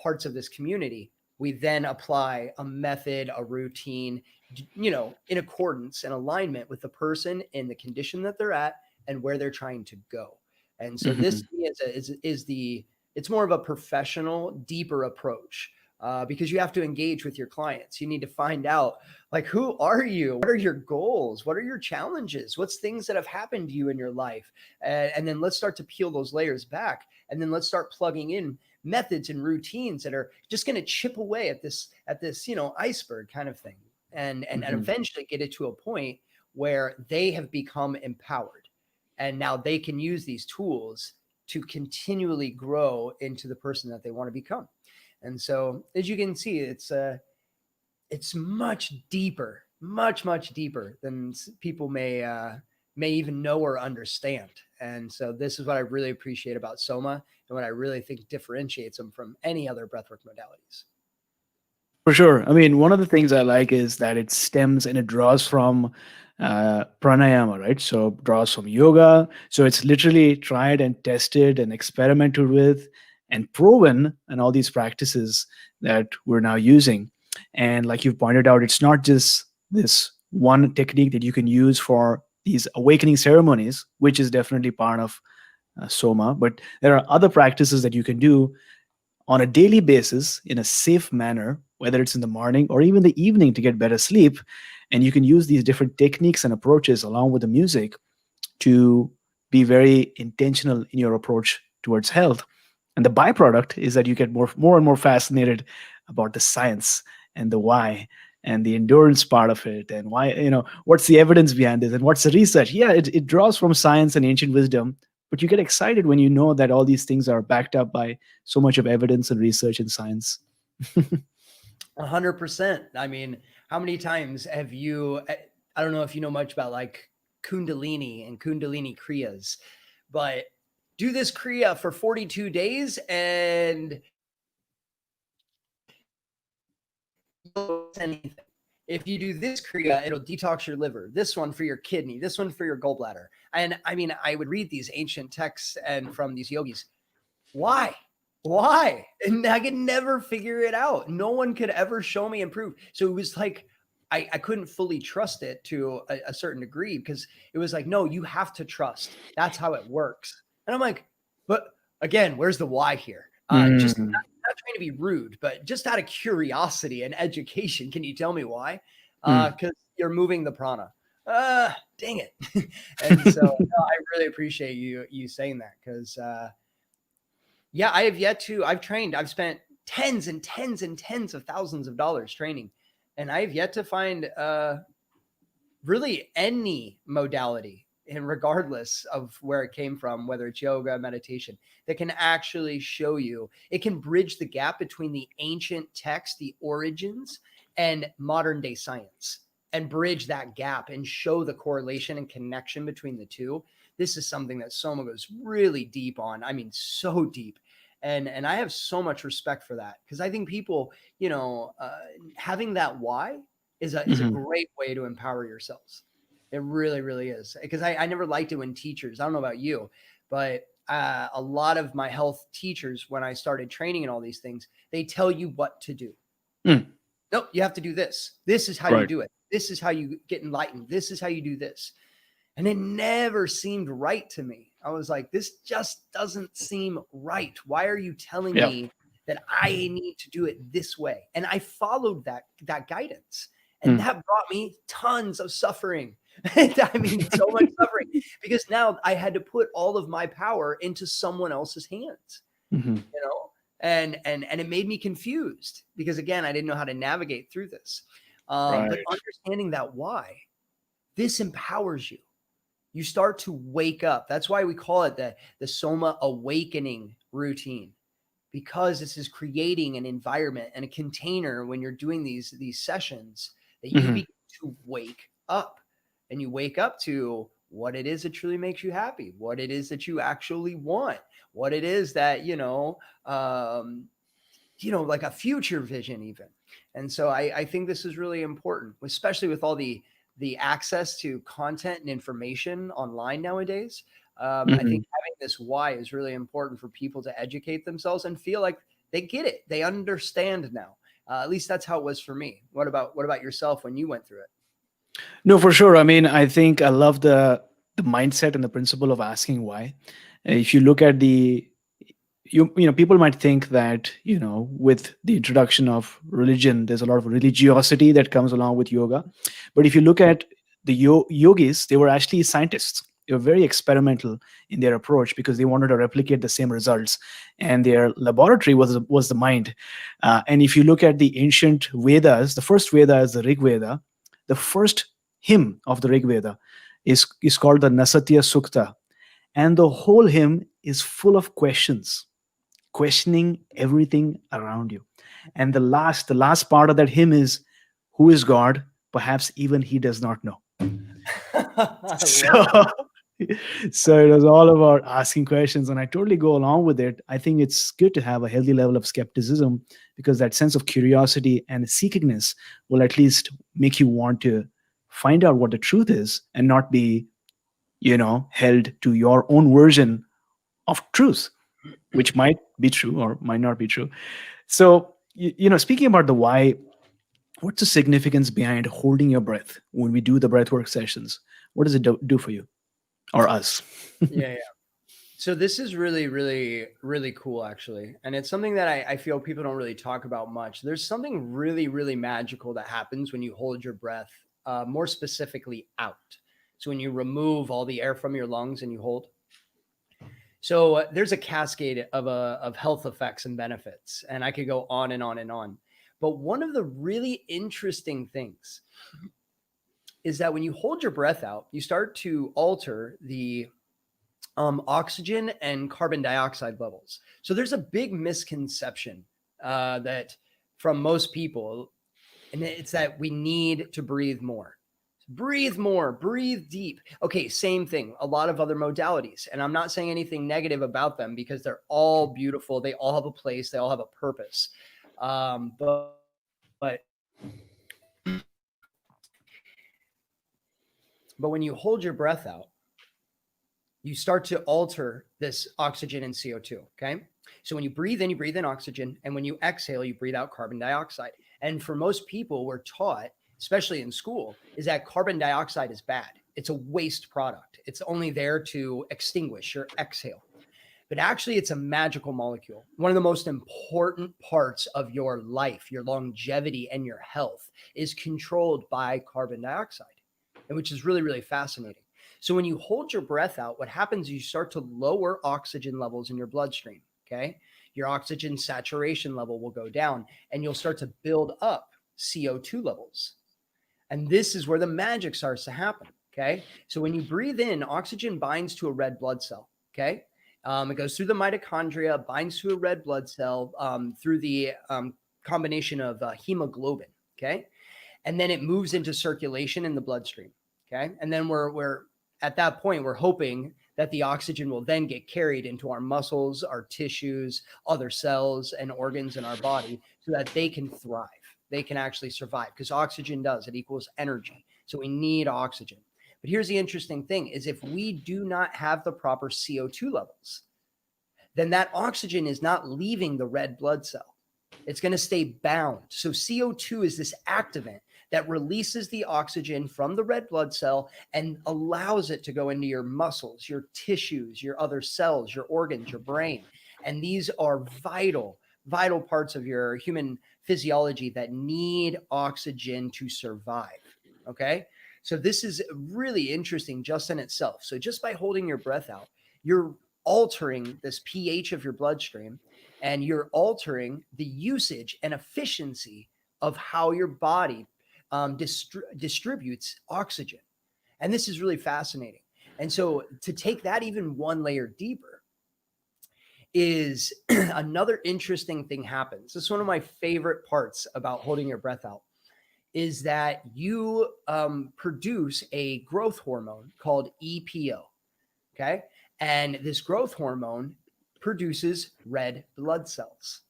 parts of this community, we then apply a method, a routine, in accordance and alignment with the person in the condition that they're at and where they're trying to go. And so this Mhm. to me it's more of a professional, deeper approach, because you have to engage with your clients. You need to find out, like, who are you? What are your goals? What are your challenges? What's things that have happened to you in your life? And then let's start to peel those layers back. And then let's start plugging in methods and routines that are just going to chip away at this iceberg kind of thing, and Mhm. eventually get it to a point where they have become empowered, and now they can use these tools to continually grow into the person that they want to become. And so, as you can see, it's much deeper, much deeper than people may even know or understand. And so this is what I really appreciate about Soma, and what I really think differentiates them from any other breathwork modalities. For sure. I mean, one of the things I like is that it stems and it draws from pranayama, right? So draws from yoga. So it's literally tried and tested and experimented with and proven, and all these practices that we're now using. And like you've pointed out, it's not just this one technique that you can use for these awakening ceremonies, which is definitely part of Soma, but there are other practices that you can do on a daily basis in a safe manner, whether it's in the morning or even the evening to get better sleep. And you can use these different techniques and approaches along with the music to be very intentional in your approach towards health. And the byproduct is that you get more and more fascinated about the science and the why and the endurance part of it, and why, what's the evidence behind this and what's the research. Yeah, it draws from science and ancient wisdom, but you get excited when you know that all these things are backed up by so much of evidence and research and science. 100%. I mean, how many times have you, I don't know if you know much about like Kundalini and Kundalini Kriyas, but do this Kriya for 42 days and anything. If you do this Kriya, it'll detox your liver, this one for your kidney, this one for your gallbladder. And I mean, I would read these ancient texts and from these yogis. Why? Why? And I could never figure it out. No one could ever show me and prove. So it was like, I couldn't fully trust it to a certain degree, because it was like, no, you have to trust. That's how it works. And I'm like, but again, where's the why here? Just not trying to be rude, but just out of curiosity and education, can you tell me why? Because you're moving the prana. Dang it. And so no, I really appreciate you saying that, because yeah, I have yet to, I've trained, I've spent tens and tens and tens of thousands of dollars training, and I have yet to find really any modality, and regardless of where it came from, whether it's yoga, meditation, that can actually show you, it can bridge the gap between the ancient text, the origins, and modern day science, and bridge that gap and show the correlation and connection between the two. This is something that Soma goes really deep on. I mean, so deep. And I have so much respect for that, because I think people, having that why is a great way to empower yourselves. It really, really is. Because I never liked it when teachers, I don't know about you, but a lot of my health teachers, when I started training and all these things, they tell you what to do. Nope, you have to do this. This is how you do it. This is how you get enlightened. This is how you do this. And it never seemed right to me. I was like, this just doesn't seem right. Why are you telling me that I need to do it this way? And I followed that guidance. And that brought me tons of suffering. I mean, so much suffering, because now I had to put all of my power into someone else's hands, and it made me confused, because again, I didn't know how to navigate through this. But understanding that why, this empowers you. You start to wake up. That's why we call it the Soma awakening routine, because this is creating an environment and a container when you're doing these sessions that you begin to wake up, and you wake up to what it is that truly makes you happy, what it is that you actually want, what it is that, like a future vision even. And so I think this is really important, especially with all the access to content and information online nowadays. I think having this why is really important for people to educate themselves and feel like they get it. They understand now. At least that's how it was for me. What about yourself when you went through it? No, for sure. I mean, I think I love the mindset and the principle of asking why. If you look at people might think that, with the introduction of religion, there's a lot of religiosity that comes along with yoga. But if you look at the yogis, they were actually scientists. They were very experimental in their approach, because they wanted to replicate the same results, and their laboratory was the mind. And if you look at the ancient Vedas, the first Veda is the Rig Veda. The first hymn of the Rig Veda is called the Nasatya Sukta, and the whole hymn is full of questions, questioning everything around you. And the last part of that hymn is, who is God? Perhaps even he does not know. So it was all about asking questions, and I totally go along with it. I think it's good to have a healthy level of skepticism, because that sense of curiosity and seekingness will at least make you want to find out what the truth is, and not be, held to your own version of truth, which might be true or might not be true. So, speaking about the why, what's the significance behind holding your breath when we do the breathwork sessions? What does it do for you or us? Yeah. So this is really, really, really cool, actually. And it's something that I feel people don't really talk about much. There's something really, really magical that happens when you hold your breath, more specifically out. So when you remove all the air from your lungs and you hold, So there's a cascade of health effects and benefits, and I could go on and on and on. But one of the really interesting things is that when you hold your breath out, you start to alter the oxygen and carbon dioxide levels. So there's a big misconception that from most people, and it's that we need to breathe more. Breathe more, breathe deep. Okay, same thing. A lot of other modalities. And I'm not saying anything negative about them because they're all beautiful. They all have a place, they all have a purpose. But when you hold your breath out, you start to alter this oxygen and CO2. Okay. So when you breathe in oxygen. And when you exhale, you breathe out carbon dioxide. And for most people, we're taught, especially in school, is that carbon dioxide is bad. It's a waste product. It's only there to extinguish or exhale. But actually, it's a magical molecule. One of the most important parts of your life, your longevity and your health is controlled by carbon dioxide, and which is really, really fascinating. So when you hold your breath out, what happens is you start to lower oxygen levels in your bloodstream, okay? Your oxygen saturation level will go down, and you'll start to build up CO2 levels. And this is where the magic starts to happen, okay? So when you breathe in, oxygen binds to a red blood cell, okay? It goes through the mitochondria, binds to a red blood cell through the combination of hemoglobin, okay? And then it moves into circulation in the bloodstream, okay? And then we're at that point, we're hoping that the oxygen will then get carried into our muscles, our tissues, other cells and organs in our body so that they can thrive. They can actually survive because oxygen it equals energy. So we need oxygen. But here's the interesting thing is if we do not have the proper CO2 levels, then that oxygen is not leaving the red blood cell. It's going to stay bound. So CO2 is this activant that releases the oxygen from the red blood cell and allows it to go into your muscles, your tissues, your other cells, your organs, your brain. And these are vital parts of your human physiology that need oxygen to survive. Okay. So this is really interesting just in itself. So just by holding your breath out, you're altering this pH of your bloodstream, and you're altering the usage and efficiency of how your body distributes oxygen. And this is really fascinating. And so to take that even one layer deeper is another interesting thing happens. This is one of my favorite parts about holding your breath out is that you produce a growth hormone called EPO. Okay. And this growth hormone produces red blood cells.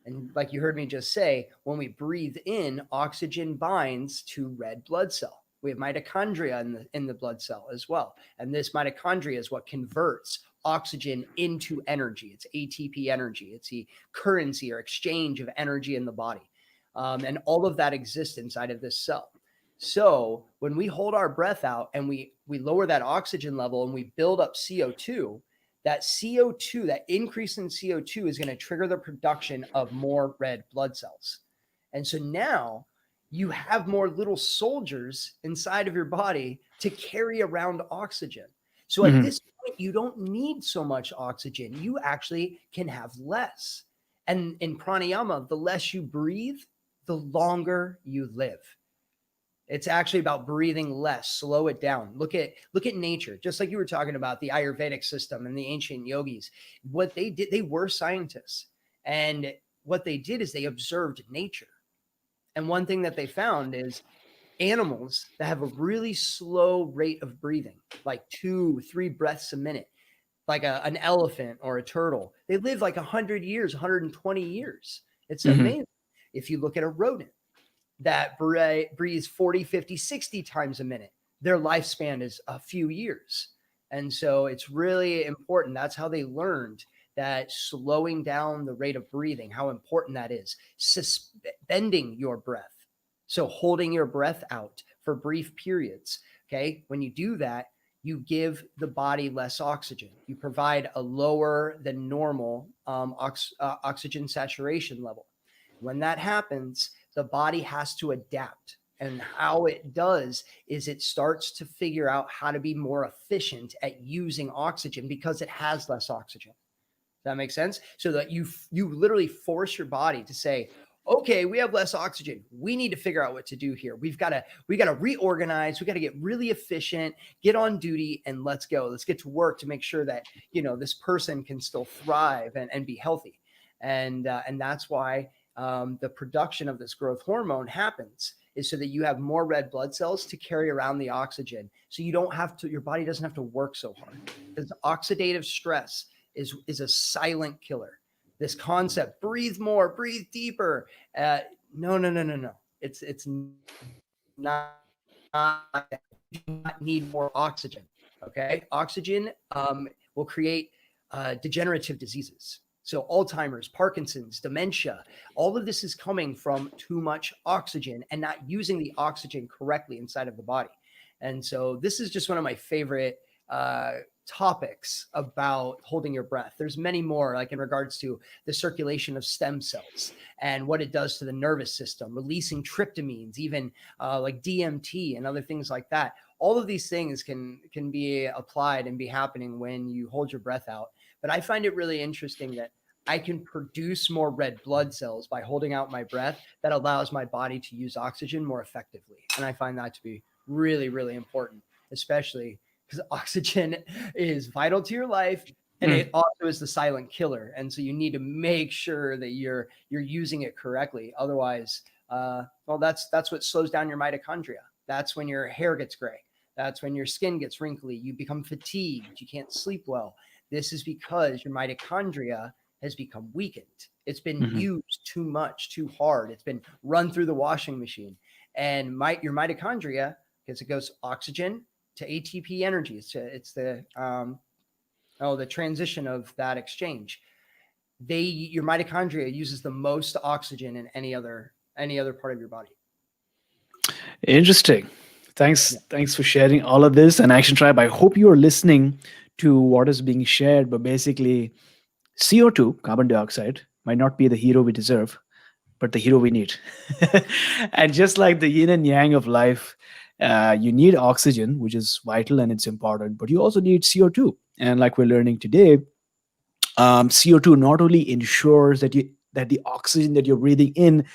And like you heard me just say, when we breathe in, oxygen binds to red blood cell. We have mitochondria in the blood cell as well. And this mitochondria is what converts oxygen into energy. It's ATP energy. It's the currency or exchange of energy in the body. And all of that exists inside of this cell. So when we hold our breath out and we lower that oxygen level and we build up CO2, that CO2, that increase in CO2 is going to trigger the production of more red blood cells. And so now you have more little soldiers inside of your body to carry around oxygen. So at this point, you don't need so much oxygen. You actually can have less. And in pranayama, the less you breathe, the longer you live. It's actually about breathing less, slow it down. Look at nature, just like you were talking about the Ayurvedic system and the ancient yogis. What they did, they were scientists. And what they did is they observed nature. And one thing that they found is animals that have a really slow rate of breathing, like 2-3 breaths a minute, like an elephant or a turtle, they live like 100 years, 120 years. It's amazing. If you look at a rodent that breathes 40, 50, 60 times a minute, their lifespan is a few years. And so it's really important. That's how they learned that slowing down the rate of breathing, how important that is. Suspending your breath. So holding your breath out for brief periods. Okay. When you do that, you give the body less oxygen. You provide a lower than normal oxygen saturation level. When that happens, the body has to adapt. And how it does is it starts to figure out how to be more efficient at using oxygen because it has less oxygen. Does that make sense? So that you literally force your body to say, okay, we have less oxygen. We need to figure out what to do here. We got to reorganize. We got to get really efficient, get on duty, and let's go. Let's get to work to make sure that, this person can still thrive and be healthy. And that's why the production of this growth hormone happens, is so that you have more red blood cells to carry around the oxygen. So you don't have to, your body doesn't have to work so hard, because oxidative stress is a silent killer. This concept, breathe more, breathe deeper. No. It's not, you do not need more oxygen. Okay. Oxygen will create degenerative diseases. So Alzheimer's, Parkinson's, dementia, all of this is coming from too much oxygen and not using the oxygen correctly inside of the body. And so this is just one of my favorite topics about holding your breath. There's many more, like in regards to the circulation of stem cells and what it does to the nervous system, releasing tryptamines, even like DMT and other things like that. All of these things can be applied and be happening when you hold your breath out. But I find it really interesting that I can produce more red blood cells by holding out my breath that allows my body to use oxygen more effectively. And I find that to be really, really important, especially because oxygen is vital to your life, and it also is the silent killer. And so you need to make sure that you're using it correctly. Otherwise, that's what slows down your mitochondria. That's when your hair gets gray. That's when your skin gets wrinkly. You become fatigued. You can't sleep well. This is because your mitochondria has become weakened. It's been used too much, too hard. It's been run through the washing machine. And your mitochondria, because it goes oxygen to ATP energy. It's the transition of that exchange. Your mitochondria uses the most oxygen in any other part of your body. Interesting. Thanks for sharing all of this. And Action Tribe, I hope you are listening to what is being shared. But basically, CO2, carbon dioxide, might not be the hero we deserve, but the hero we need. And just like the yin and yang of life, you need oxygen, which is vital and it's important, but you also need CO2. And like we're learning today, CO2 not only ensures that the oxygen that you're breathing in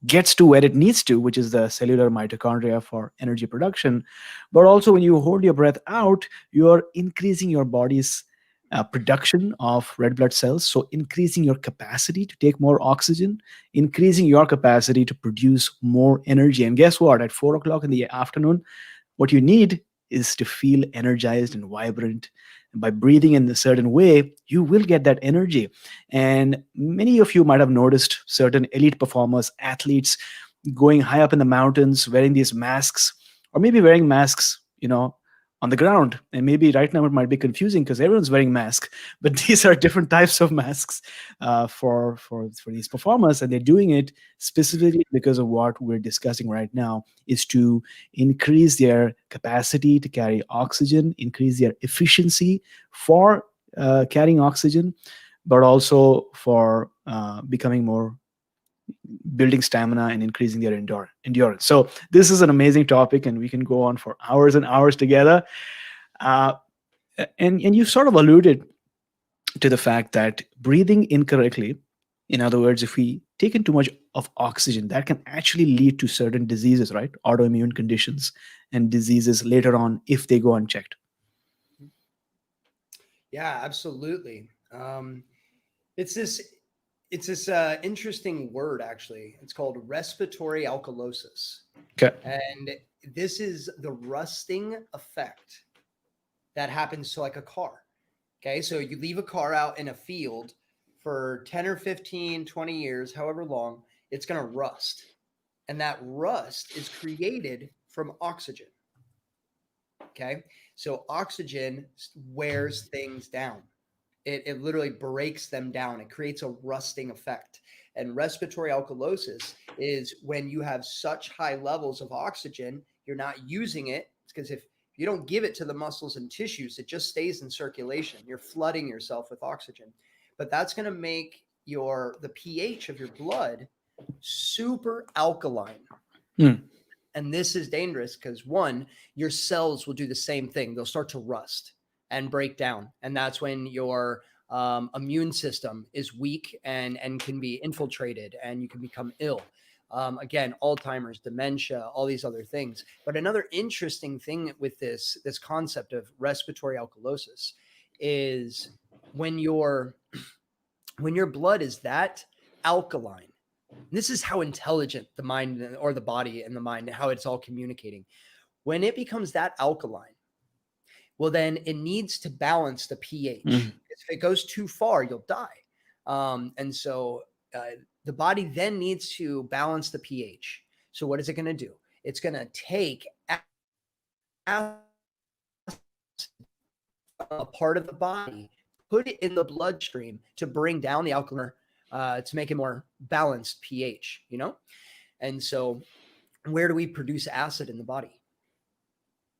gets to where it needs to, which is the cellular mitochondria for energy production, but also when you hold your breath out, you're increasing your body's production of red blood cells. So increasing your capacity to take more oxygen, increasing your capacity to produce more energy. And guess what? At 4 o'clock in the afternoon, what you need is to feel energized and vibrant. And by breathing in a certain way, you will get that energy. And many of you might have noticed certain elite performers, athletes going high up in the mountains, wearing these masks, or maybe wearing masks, on the ground. And maybe right now it might be confusing because everyone's wearing masks, but these are different types of masks for these performers, and they're doing it specifically because of what we're discussing right now, is to increase their capacity to carry oxygen, increase their efficiency for carrying oxygen, but also for becoming more, building stamina and increasing their endurance. So this is an amazing topic, and we can go on for hours and hours together. And you sort of alluded to the fact that breathing incorrectly, in other words, if we take in too much of oxygen, that can actually lead to certain diseases, right? Autoimmune conditions and diseases later on if they go unchecked. Yeah, absolutely. It's this interesting word, actually. It's called respiratory alkalosis. Okay. And this is the rusting effect that happens to like a car. Okay. So you leave a car out in a field for 10 or 15, 20 years, however long, it's going to rust. And that rust is created from oxygen. Okay. So oxygen wears things down. It literally breaks them down. It creates a rusting effect. And respiratory alkalosis is when you have such high levels of oxygen, you're not using it. It's because if you don't give it to the muscles and tissues, it just stays in circulation. You're flooding yourself with oxygen. But that's going to make the pH of your blood super alkaline. And this is dangerous because, one, your cells will do the same thing. They'll start to rust and break down. And that's when your immune system is weak and can be infiltrated, and you can become ill. Again, Alzheimer's, dementia, all these other things. But another interesting thing with this concept of respiratory alkalosis is when your blood is that alkaline. This is how intelligent the mind or the body and the mind, how it's all communicating. When it becomes that alkaline, well, then it needs to balance the pH. If it goes too far, you'll die. And so the body then needs to balance the pH. So what is it going to do? It's going to take a part of the body, put it in the bloodstream to bring down the alkaline, to make it more balanced pH, And so where do we produce acid in the body?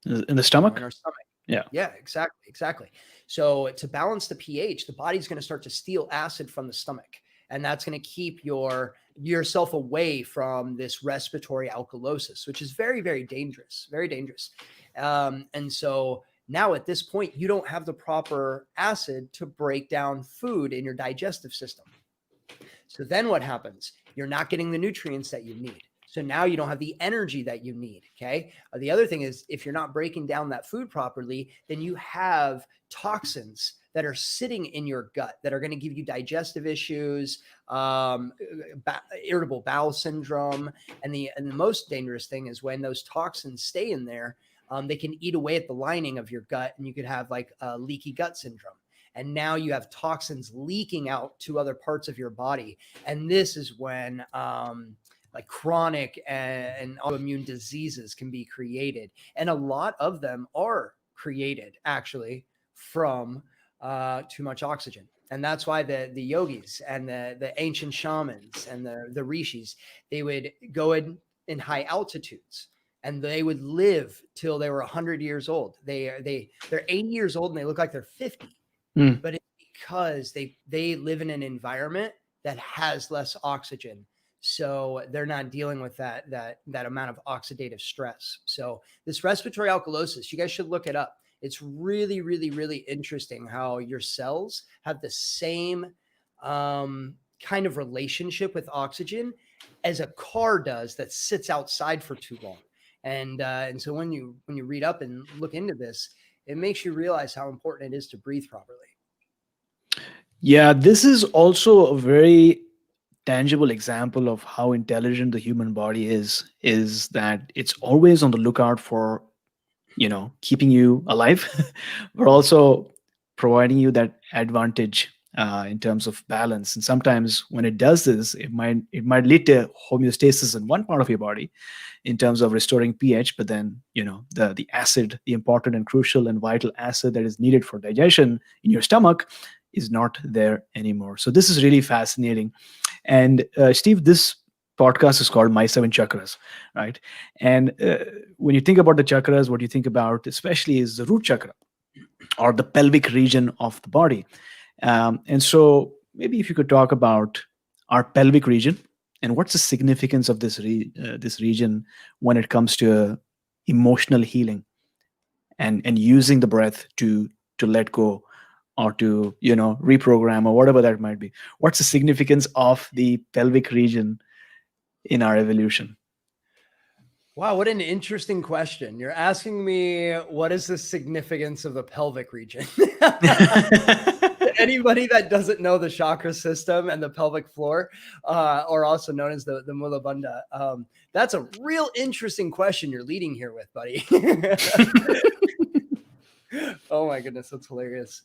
In the stomach? In our stomach. Yeah, exactly. So to balance the pH, the body's going to start to steal acid from the stomach, and that's going to keep yourself away from this respiratory alkalosis, which is very, very dangerous, very dangerous. And so now at this point, you don't have the proper acid to break down food in your digestive system. So then what happens? You're not getting the nutrients that you need. So now you don't have the energy that you need. Okay. The other thing is, if you're not breaking down that food properly, then you have toxins that are sitting in your gut that are going to give you digestive issues, irritable bowel syndrome. And the most dangerous thing is when those toxins stay in there, they can eat away at the lining of your gut, and you could have like leaky gut syndrome. And now you have toxins leaking out to other parts of your body. And this is when like chronic and autoimmune diseases can be created. And a lot of them are created actually from too much oxygen. And that's why the yogis and the ancient shamans and the rishis, they would go in high altitudes, and they would live till they were 100 years old. They're 80 years old and they look like they're 50. But it's because they live in an environment that has less oxygen. So they're not dealing with that amount of oxidative stress. So this respiratory alkalosis, you guys should look it up. It's really, really, really interesting how your cells have the same kind of relationship with oxygen as a car does that sits outside for too long. And so when you read up and look into this, it makes you realize how important it is to breathe properly. Yeah, this is also a very tangible example of how intelligent the human body is that it's always on the lookout for keeping you alive, but also providing you that advantage in terms of balance. And sometimes when it does this, it might lead to homeostasis in one part of your body in terms of restoring pH, but then the acid, the important and crucial and vital acid that is needed for digestion in your stomach, is not there anymore. So this is really fascinating. And Steve, this podcast is called My Seven Chakras, right? And when you think about the chakras, what you think about especially is the root chakra, or the pelvic region of the body. And so maybe if you could talk about our pelvic region and what's the significance of this region when it comes to emotional healing and using the breath to let go, or to reprogram, or whatever that might be. What's the significance of the pelvic region in our evolution? Wow, what an interesting question. You're asking me, what is the significance of the pelvic region? Anybody that doesn't know the chakra system and the pelvic floor, or also known as the Mula Bandha, that's a real interesting question you're leading here with, buddy. Oh my goodness, that's hilarious.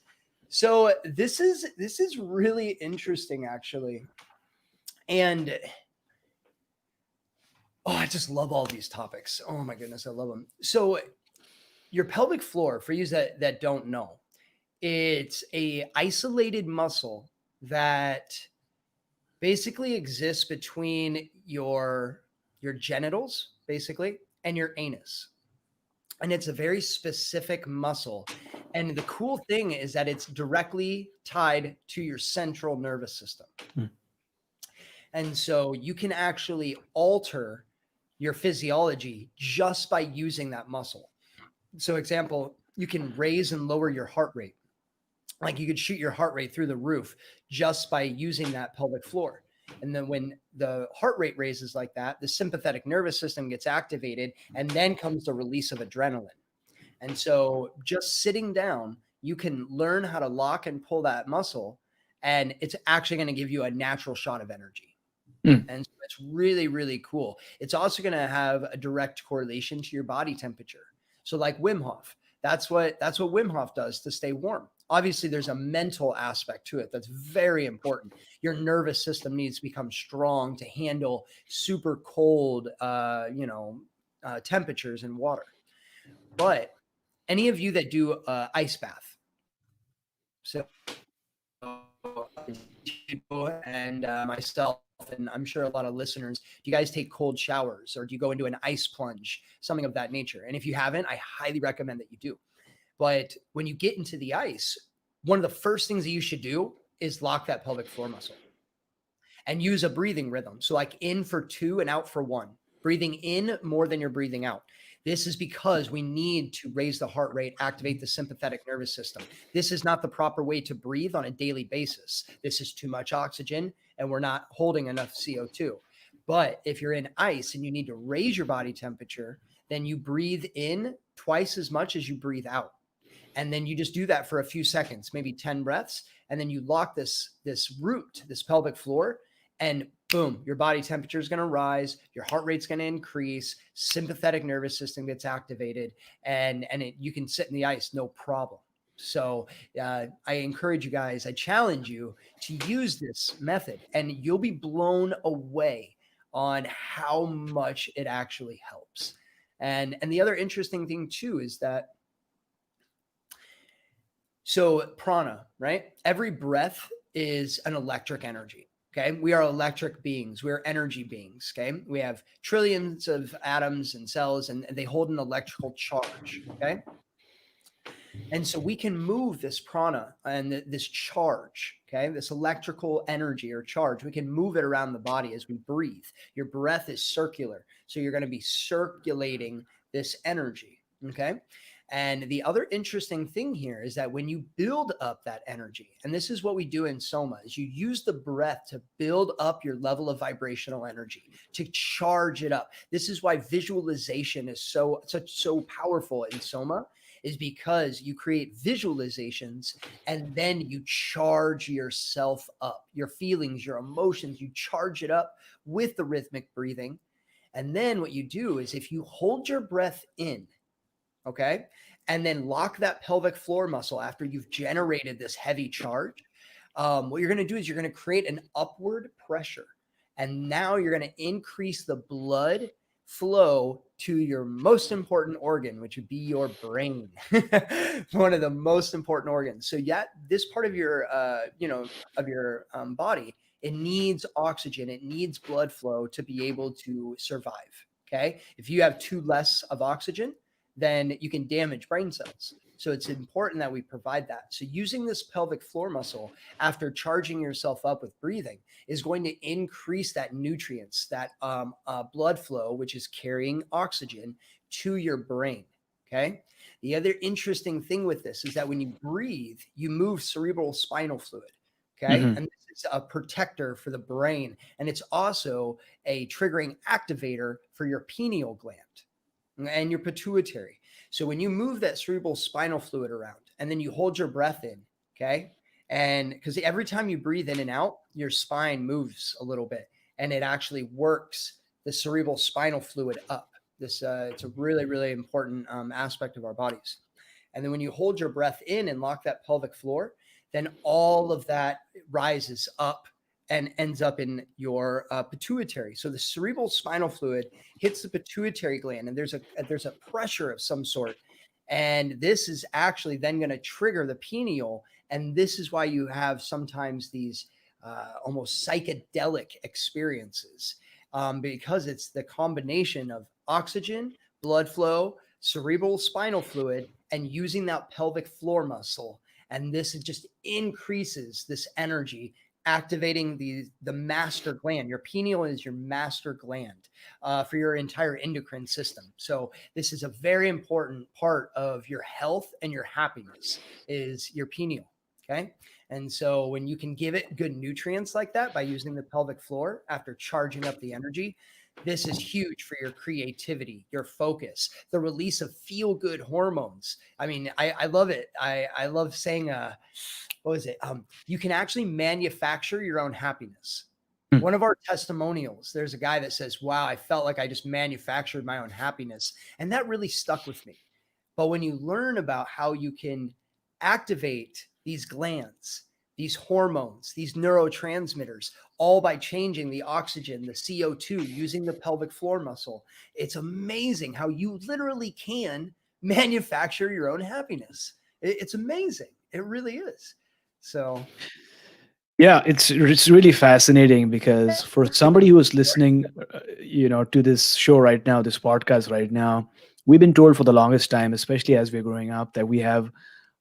So this is really interesting, actually. And I just love all these topics. Oh my goodness, I love them. So your pelvic floor, for you that don't know, it's a isolated muscle that basically exists between your genitals, basically, and your anus. And it's a very specific muscle. And the cool thing is that it's directly tied to your central nervous system. And so you can actually alter your physiology just by using that muscle. So example, you can raise and lower your heart rate. Like you could shoot your heart rate through the roof just by using that pelvic floor. And then when the heart rate raises like that, the sympathetic nervous system gets activated, and then comes the release of adrenaline. And so just sitting down, you can learn how to lock and pull that muscle, and it's actually going to give you a natural shot of energy. And so it's really, really cool. It's also going to have a direct correlation to your body temperature. So like Wim Hof, that's what Wim Hof does to stay warm. Obviously, there's a mental aspect to it that's very important. Your nervous system needs to become strong to handle super cold, temperatures in water. But any of you that do ice bath, so and myself, and I'm sure a lot of listeners, do you guys take cold showers, or do you go into an ice plunge, something of that nature? And if you haven't, I highly recommend that you do. But when you get into the ice, one of the first things that you should do is lock that pelvic floor muscle and use a breathing rhythm. So like in for 2 and out for 1, breathing in more than you're breathing out. This is because we need to raise the heart rate, activate the sympathetic nervous system. This is not the proper way to breathe on a daily basis. This is too much oxygen, and we're not holding enough CO2. But if you're in ice and you need to raise your body temperature, then you breathe in twice as much as you breathe out. And then you just do that for a few seconds, maybe 10 breaths. And then you lock this root, this pelvic floor, and boom, your body temperature is going to rise, your heart rate's going to increase, sympathetic nervous system gets activated, and you can sit in the ice, no problem. So I encourage you guys, I challenge you to use this method, and you'll be blown away on how much it actually helps. And the other interesting thing too is that, so prana, right? Every breath is an electric energy. Okay. We are electric beings. We're energy beings. Okay. We have trillions of atoms and cells, and they hold an electrical charge. Okay. And so we can move this prana and this charge, okay, this electrical energy or charge, we can move it around the body as we breathe. Your breath is circular. So you're going to be circulating this energy. Okay. And the other interesting thing here is that when you build up that energy, and this is what we do in Soma, is you use the breath to build up your level of vibrational energy, to charge it up. This is why visualization is so powerful in Soma, is because you create visualizations and then you charge yourself up, your feelings, your emotions, you charge it up with the rhythmic breathing. And then what you do is if you hold your breath in, okay, and then lock that pelvic floor muscle after you've generated this heavy charge, what you're going to do is you're going to create an upward pressure. And now you're going to increase the blood flow to your most important organ, which would be your brain, one of the most important organs. So yet this part of your, body, it needs oxygen. It needs blood flow to be able to survive. Okay. If you have too less of oxygen, then you can damage brain cells. So it's important that we provide that. So using this pelvic floor muscle after charging yourself up with breathing is going to increase that nutrients, that blood flow, which is carrying oxygen to your brain. Okay. The other interesting thing with this is that when you breathe, you move cerebral spinal fluid. Okay. Mm-hmm. And this is a protector for the brain. And it's also a triggering activator for your pineal gland and your pituitary. So when you move that cerebral spinal fluid around and then you hold your breath in, okay? And because every time you breathe in and out, your spine moves a little bit and it actually works the cerebral spinal fluid up. This it's a really, really important aspect of our bodies. And then when you hold your breath in and lock that pelvic floor, then all of that rises up and ends up in your pituitary. So the cerebral spinal fluid hits the pituitary gland, and there's a pressure of some sort. And this is actually then going to trigger the pineal. And this is why you have sometimes these almost psychedelic experiences, because it's the combination of oxygen, blood flow, cerebral spinal fluid, and using that pelvic floor muscle. And this just increases this energy activating the master gland. Your pineal is your master gland for your entire endocrine system. So this is a very important part of your health and your happiness is your pineal. Okay. And so when you can give it good nutrients like that by using the pelvic floor after charging up the energy, this is huge for your creativity, your focus, the release of feel-good hormones. I mean, I love it. I love saying, what was it? You can actually manufacture your own happiness. One of our testimonials, there's a guy that says, wow, I felt like I just manufactured my own happiness. And that really stuck with me. But when you learn about how you can activate these glands, these hormones, these neurotransmitters, all by changing the oxygen, the CO2, using the pelvic floor muscle, it's amazing how you literally can manufacture your own happiness. It's amazing. It really is. So Yeah, it's really fascinating because for somebody who is listening, to this show right now, this podcast right now, we've been told for the longest time, especially as we're growing up, that we have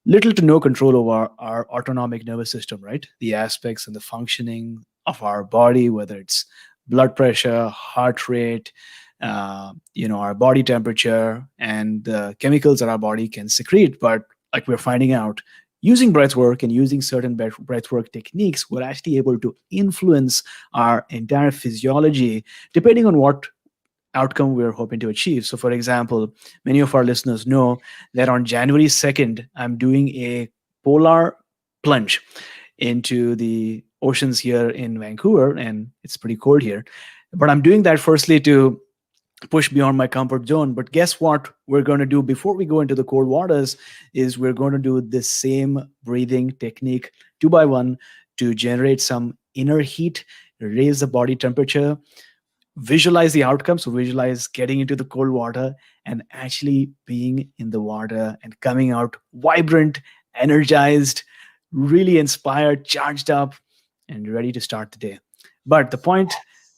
little to no control over our autonomic nervous system, right? The aspects and the functioning of our body, whether it's blood pressure, heart rate, our body temperature, and the chemicals that our body can secrete. But like we're finding out, using breath work and using certain breath work techniques, we're actually able to influence our entire physiology depending on what outcome we're hoping to achieve. So, for example, many of our listeners know that on January 2nd, I'm doing a polar plunge into the oceans here in Vancouver, and it's pretty cold here. But I'm doing that firstly to push beyond my comfort zone. But guess what we're going to do before we go into the cold waters is we're going to do the same breathing technique 2 by 1 to generate some inner heat, raise the body temperature, visualize the outcome. So visualize getting into the cold water and actually being in the water and coming out vibrant, energized, really inspired, charged up, and ready to start the day. But the point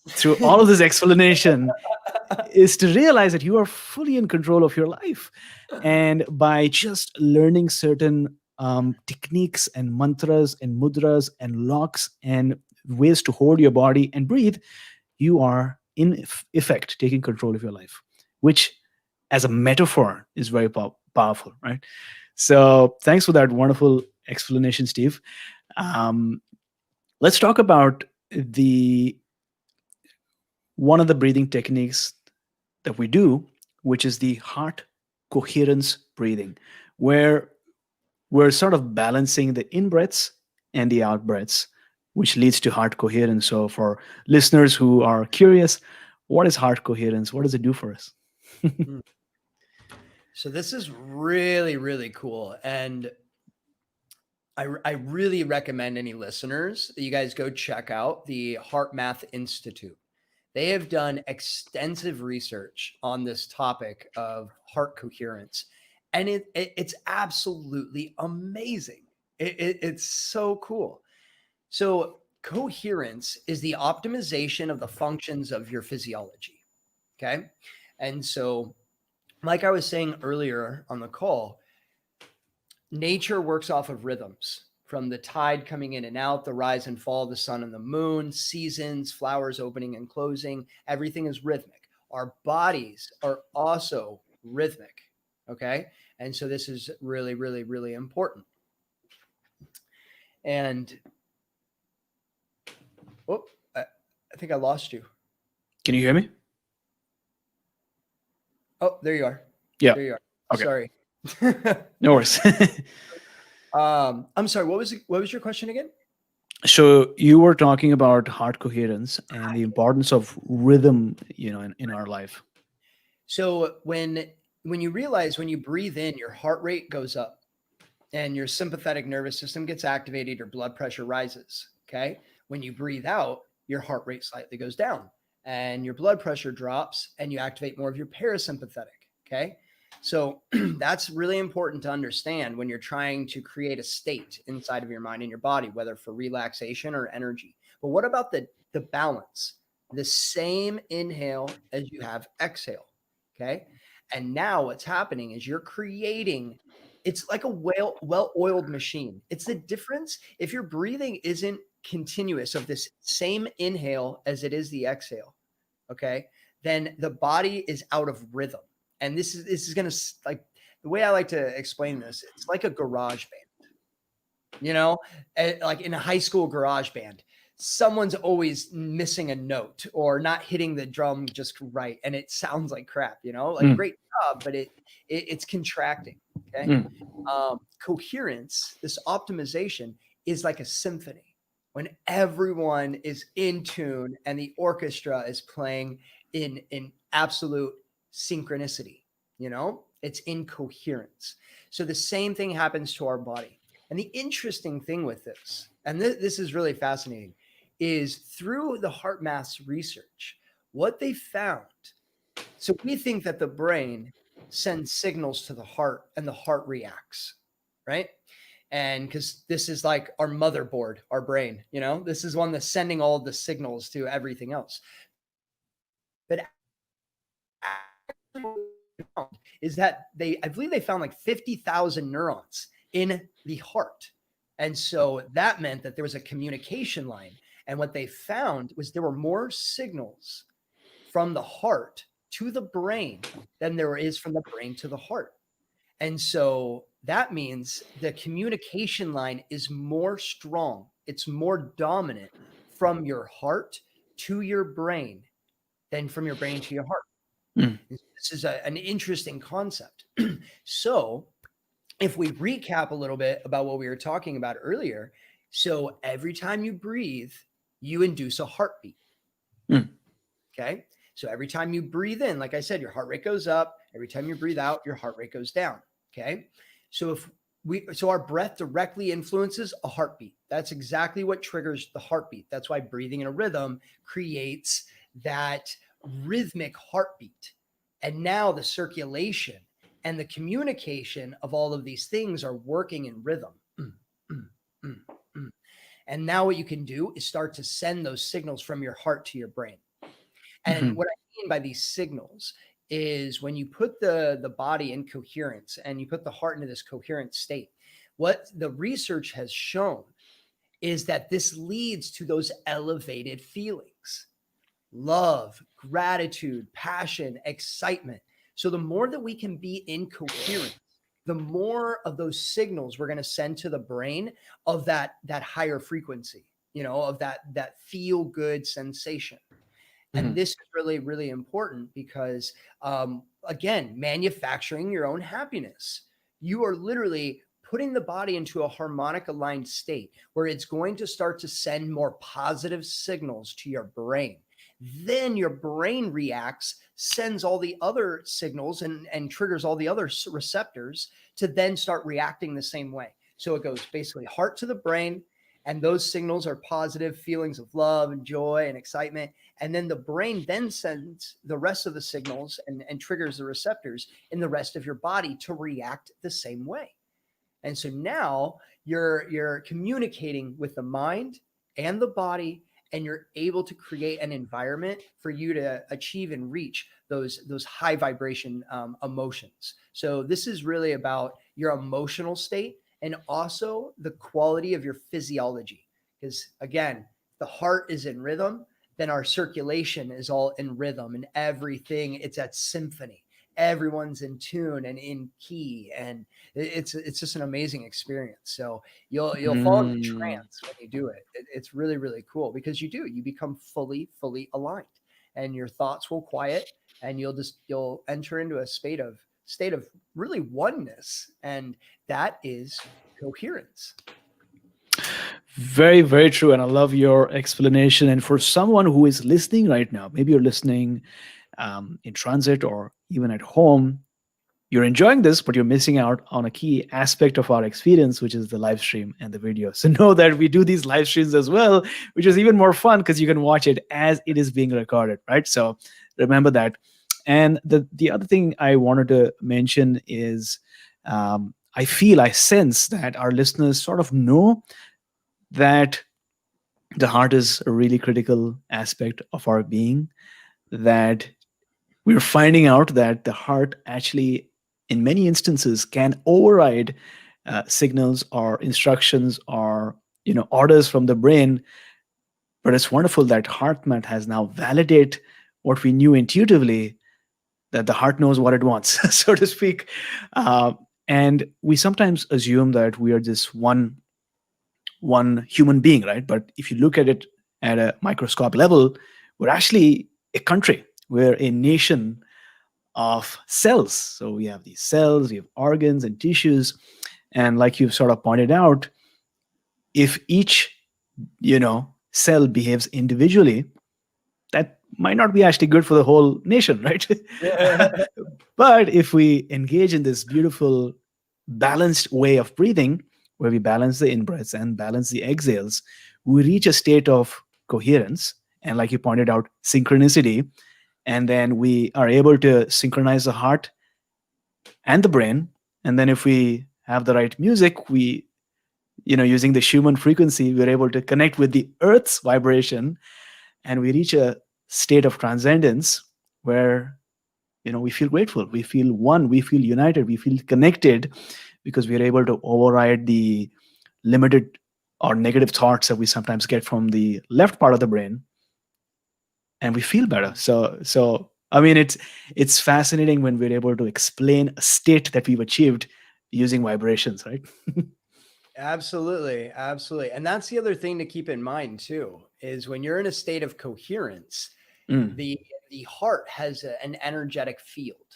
through all of this explanation is to realize that you are fully in control of your life. And by just learning certain techniques and mantras and mudras and locks and ways to hold your body and breathe, you are in effect taking control of your life, which as a metaphor is very powerful, right? So thanks for that wonderful explanation, Steve. Um, let's talk about the one of the breathing techniques that we do, which is the heart coherence breathing, where we're sort of balancing the in breaths and the out breaths, which leads to heart coherence. So, for listeners who are curious, what is heart coherence? What does it do for us? So this is really, really cool. And I really recommend any listeners that you guys go check out the Heart Math Institute. They have done extensive research on this topic of heart coherence, and it's absolutely amazing. It's so cool. So coherence is the optimization of the functions of your physiology. Okay. And so, like I was saying earlier on the call, nature works off of rhythms from the tide coming in and out, the rise and fall of the sun and the moon, seasons, flowers opening and closing. Everything is rhythmic. Our bodies are also rhythmic. Okay. And so this is really, really, really important. And I think I lost you. Can you hear me? Oh, there you are. Yeah. There you are. Okay. Sorry. No worries. I'm sorry. What was your question again? So you were talking about heart coherence and the importance of rhythm, in our life. So when you realize when you breathe in, your heart rate goes up and your sympathetic nervous system gets activated, your blood pressure rises. Okay. When you breathe out, your heart rate slightly goes down and your blood pressure drops and you activate more of your parasympathetic. Okay. So that's really important to understand when you're trying to create a state inside of your mind and your body, whether for relaxation or energy. But what about the balance? The same inhale as you have exhale. Okay. And now what's happening is you're creating, it's like a well-oiled machine. It's the difference. If your breathing isn't continuous of this same inhale as it is the exhale, okay, then the body is out of rhythm. And this is going to, like, the way I like to explain this, it's like a garage band, like in a high school garage band, someone's always missing a note or not hitting the drum just right. And it sounds like crap, like great job, but it's contracting. Okay. Coherence, this optimization is like a symphony when everyone is in tune and the orchestra is playing in absolute synchronicity, it's in coherence. So the same thing happens to our body. And the interesting thing with this, and this is really fascinating, is through the heart math research, what they found. So we think that the brain sends signals to the heart and the heart reacts, right? And because this is like our motherboard, our brain, this is one that's sending all the signals to everything else. But is that I believe they found like 50,000 neurons in the heart. And so that meant that there was a communication line. And what they found was there were more signals from the heart to the brain than there is from the brain to the heart. And so that means the communication line is more strong. It's more dominant from your heart to your brain than from your brain to your heart. This is an interesting concept. So if we recap a little bit about what we were talking about earlier, so every time you breathe, you induce a heartbeat. Okay. So every time you breathe in, like I said, your heart rate goes up. Every time you breathe out, your heart rate goes down. Okay. So so our breath directly influences a heartbeat. That's exactly what triggers the heartbeat. That's why breathing in a rhythm creates that rhythmic heartbeat. And now the circulation and the communication of all of these things are working in rhythm. And now what you can do is start to send those signals from your heart to your brain. And what I mean by these signals is when you put the body in coherence and you put the heart into this coherent state, what the research has shown is that this leads to those elevated feelings: love, gratitude, passion, excitement. So the more that we can be in coherence, the more of those signals we're going to send to the brain of that higher frequency, of that feel good sensation. And this is really, really important because, again, manufacturing your own happiness. You are literally putting the body into a harmonic aligned state where it's going to start to send more positive signals to your brain. Then your brain reacts, sends all the other signals and triggers all the other receptors to then start reacting the same way. So it goes basically heart to the brain, and those signals are positive feelings of love and joy and excitement. And then the brain then sends the rest of the signals and triggers the receptors in the rest of your body to react the same way. And so now you're communicating with the mind and the body, and you're able to create an environment for you to achieve and reach those high vibration emotions. So this is really about your emotional state and also the quality of your physiology. Because again, the heart is in rhythm, then our circulation is all in rhythm, and everything, it's at symphony. Everyone's in tune and in key, and it's just an amazing experience. So you'll fall into trance when you do it. It's really, really cool because you become fully aligned, and your thoughts will quiet, and you'll enter into a state of really oneness, and that is coherence. Very, very true. And I love your explanation. And for someone who is listening right now, maybe you're listening in transit or even at home, you're enjoying this, but you're missing out on a key aspect of our experience, which is the live stream and the video. So know that we do these live streams as well, which is even more fun because you can watch it as it is being recorded, right? So remember that. And the other thing I wanted to mention is I sense that our listeners sort of know that the heart is a really critical aspect of our being, that we're finding out that the heart actually, in many instances, can override signals or instructions or orders from the brain. But it's wonderful that HeartMath has now validate what we knew intuitively, that the heart knows what it wants, so to speak. Uh, and we sometimes assume that we are just one human being, right? But if you look at it at a microscope level, we're actually a country. We're a nation of cells. So we have these cells, we have organs and tissues. And like you've sort of pointed out, if each, cell behaves individually, that might not be actually good for the whole nation, right? But if we engage in this beautiful, balanced way of breathing, where we balance the in breaths and balance the exhales, we reach a state of coherence. And like you pointed out, synchronicity. And then we are able to synchronize the heart and the brain. And then if we have the right music, using the Schumann frequency, we're able to connect with the earth's vibration, and we reach a state of transcendence where we feel grateful, we feel one, we feel united, we feel connected, because we are able to override the limited or negative thoughts that we sometimes get from the left part of the brain, and we feel better. So I mean, it's fascinating when we're able to explain a state that we've achieved using vibrations, right? Absolutely, absolutely. And that's the other thing to keep in mind too, is when you're in a state of coherence, Mm. the heart has an energetic field,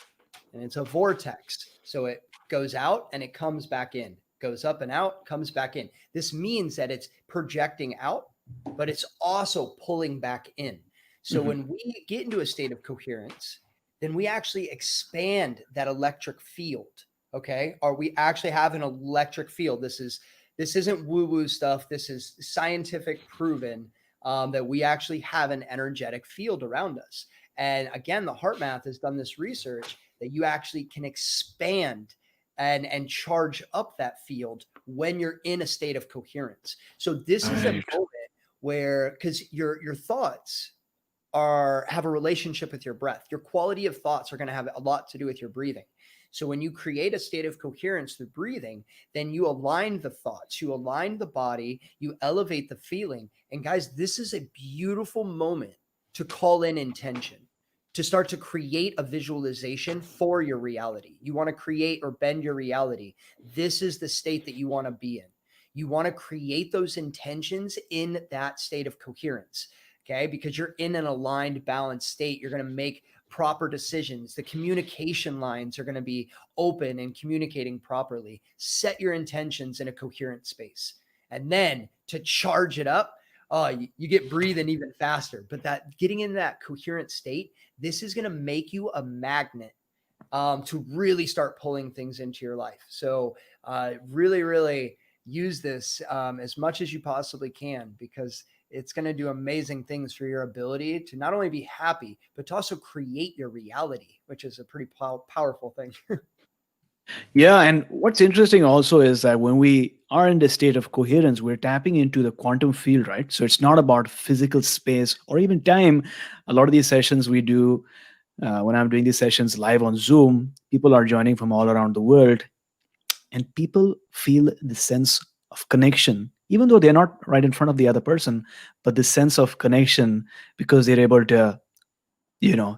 and it's a vortex. So it goes out and it comes back in, goes up and out, comes back in. This means that it's projecting out, but it's also pulling back in. So Mhm. when we get into a state of coherence, then we actually expand that electric field. Okay. Or we actually have an electric field. This isn't woo-woo stuff. This is scientific proven, that we actually have an energetic field around us. And again, the HeartMath has done this research that you actually can expand and charge up that field when you're in a state of coherence. So this is a Right. moment where, because your thoughts have a relationship with your breath. Your quality of thoughts are going to have a lot to do with your breathing. So when you create a state of coherence through breathing, then you align the thoughts, you align the body, you elevate the feeling. And guys, this is a beautiful moment to call in intention, to start to create a visualization for your reality. You want to create or bend your reality. This is the state that you want to be in. You want to create those intentions in that state of coherence. Okay, because you're in an aligned, balanced state. You're going to make proper decisions. The communication lines are going to be open and communicating properly. Set your intentions in a coherent space. And then to charge it up, you get breathing even faster. But that getting in that coherent state, this is going to make you a magnet, to really start pulling things into your life. So really, really use this as much as you possibly can, because it's going to do amazing things for your ability to not only be happy, but to also create your reality, which is a pretty powerful thing. Yeah, and what's interesting also is that when we are in the state of coherence, we're tapping into the quantum field, right? So it's not about physical space or even time. A lot of these sessions we do, when I'm doing these sessions live on Zoom, people are joining from all around the world, and people feel the sense of connection, even though they're not right in front of the other person, but the sense of connection, because they're able to,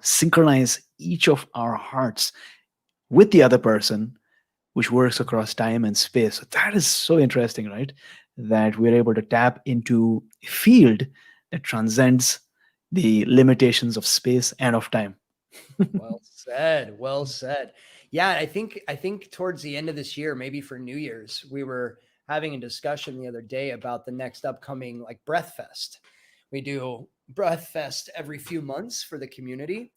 synchronize each of our hearts with the other person, which works across time and space. So that is so interesting, right? That we're able to tap into a field that transcends the limitations of space and of time. Well said. Well said. Yeah, I think towards the end of this year, maybe for New Year's, we were having a discussion the other day about the next upcoming like Breath Fest. We do Breath Fest every few months for the community.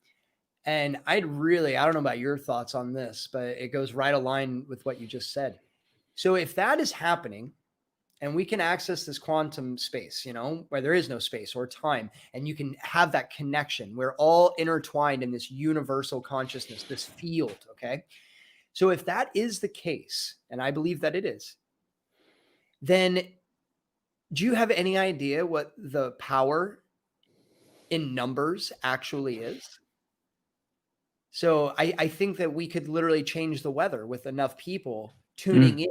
And I don't know about your thoughts on this, but it goes right aligned with what you just said. So if that is happening, and we can access this quantum space, where there is no space or time, and you can have that connection. We're all intertwined in this universal consciousness, this field. Okay. So if that is the case, and I believe that it is, then do you have any idea what the power in numbers actually is? So I think that we could literally change the weather with enough people Mm. tuning in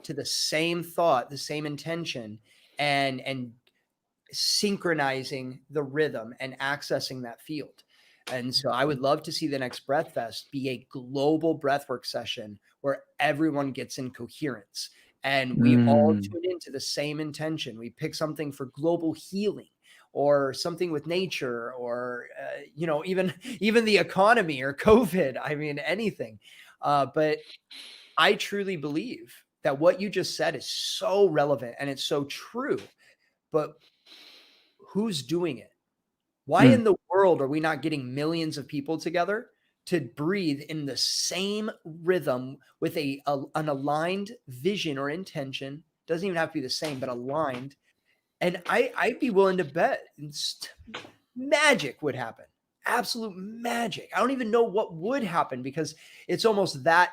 to the same thought, the same intention, and synchronizing the rhythm and accessing that field. And so I would love to see the next Breath Fest be a global breathwork session where everyone gets in coherence and we all Mm. tune into the same intention. We pick something for global healing or something with nature or even the economy or COVID. I mean, anything. But I truly believe that what you just said is so relevant and it's so true. But who's doing it? Why Mm. in the world are we not getting millions of people together to breathe in the same rhythm with an aligned vision or intention? Doesn't even have to be the same, but aligned. And I'd be willing to bet magic would happen. Absolute magic. I don't even know what would happen because it's almost that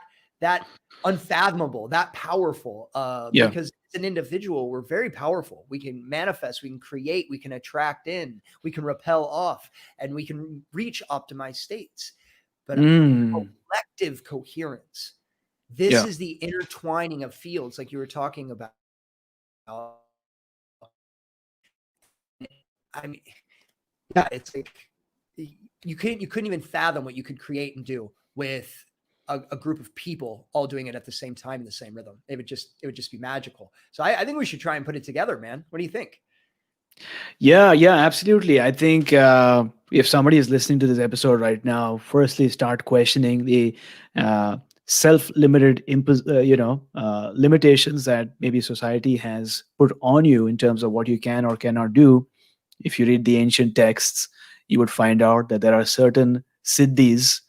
unfathomable, that powerful. Yeah. Because as an individual, we're very powerful. We can manifest, we can create, we can attract in, we can repel off, and we can reach optimized states. But Mm. collective coherence, this Yeah. is the intertwining of fields, like you were talking about. I mean, yeah, it's like you couldn't even fathom what you could create and do with a group of people all doing it at the same time in the same rhythm. It would just be magical. So I think we should try and put it together, man. What do you think? Yeah, yeah, absolutely. I think if somebody is listening to this episode right now, firstly start questioning the self-limited, limitations that maybe society has put on you in terms of what you can or cannot do. If you read the ancient texts, you would find out that there are certain siddhis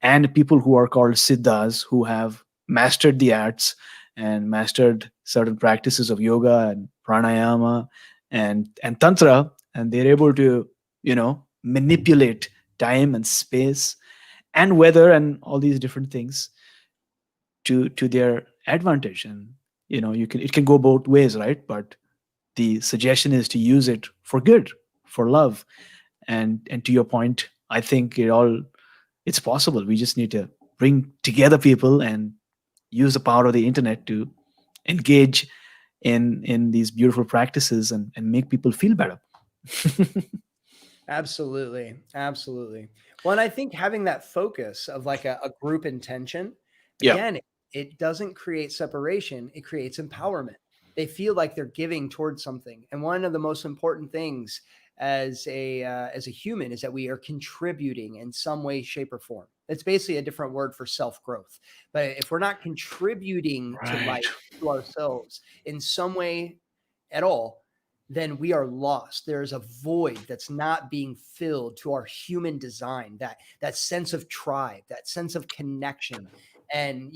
and people who are called siddhas who have mastered the arts and mastered certain practices of yoga and pranayama and tantra, and they're able to manipulate time and space and weather and all these different things to their advantage. And it can go both ways, right? But the suggestion is to use it for good, for love. And to your point, I think it's possible. We just need to bring together people and use the power of the internet to engage in these beautiful practices and make people feel better. Absolutely. Absolutely. Well, and I think having that focus of like a group intention, Yeah. again, it doesn't create separation, it creates empowerment. They feel like they're giving towards something. And one of the most important things as a human is that we are contributing in some way, shape, or form. It's basically a different word for self-growth. But if we're not contributing to life, Right. to ourselves in some way at all, then we are lost. There's a void that's not being filled to our human design, that sense of tribe, that sense of connection, and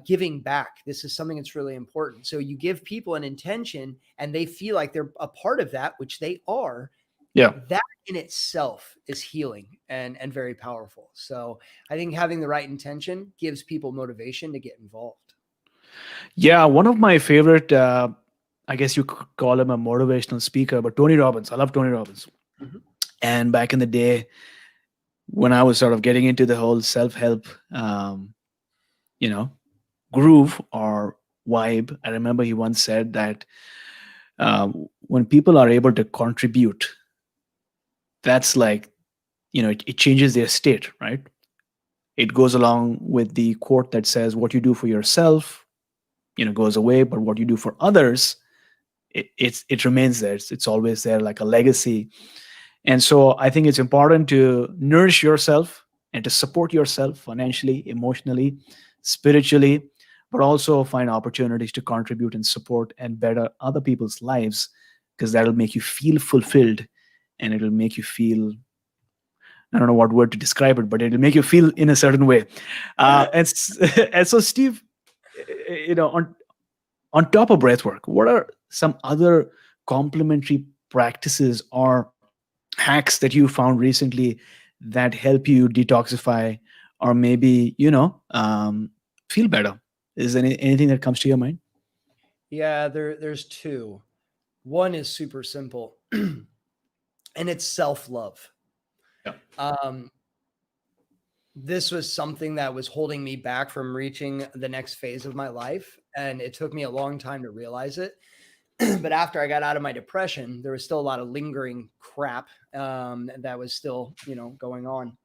giving back. This is something that's really important. So you give people an intention, and they feel like they're a part of that, which they are. Yeah. That in itself is healing and very powerful. So I think having the right intention gives people motivation to get involved. Yeah. One of my favorite, I guess you could call him a motivational speaker, but Tony Robbins. I love Tony Robbins. Mhm. And back in the day, when I was sort of getting into the whole self-help, you know, groove or vibe, I remember he once said that when people are able to contribute, that's like, it changes their state, right? It goes along with the quote that says, what you do for yourself, goes away, but what you do for others, it remains there. It's always there, like a legacy. And so I think it's important to nourish yourself and to support yourself financially, emotionally, spiritually, but also find opportunities to contribute and support and better other people's lives, because that'll make you feel fulfilled, and it'll make you feel, I don't know what word to describe it, but it'll make you feel in a certain way. And so, Steve, on top of breathwork, what are some other complementary practices or hacks that you found recently that help you detoxify or maybe feel better? Is there anything that comes to your mind? Yeah, there's two. One is super simple, and it's self-love. Yeah. Um, this was something that was holding me back from reaching the next phase of my life, and it took me a long time to realize it. But after I got out of my depression, there was still a lot of lingering crap that was still, going on.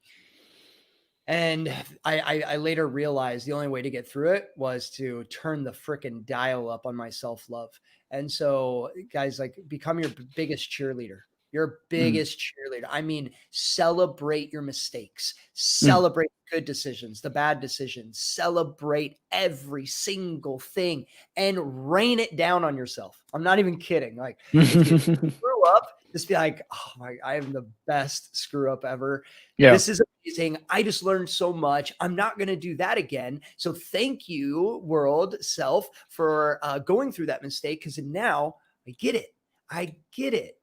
And I later realized the only way to get through it was to turn the frickin' dial up on my self-love. And so, guys, like, become your biggest cheerleader. Your biggest cheerleader. I mean, celebrate your mistakes. Celebrate good decisions, the bad decisions. Celebrate every single thing and rain it down on yourself. I'm not even kidding. Like, if you screw up, just be like, oh my, I am the best screw up ever. Yeah. This is amazing. I just learned so much. I'm not going to do that again. So thank you, world self, for going through that mistake, because now I get it. I get it,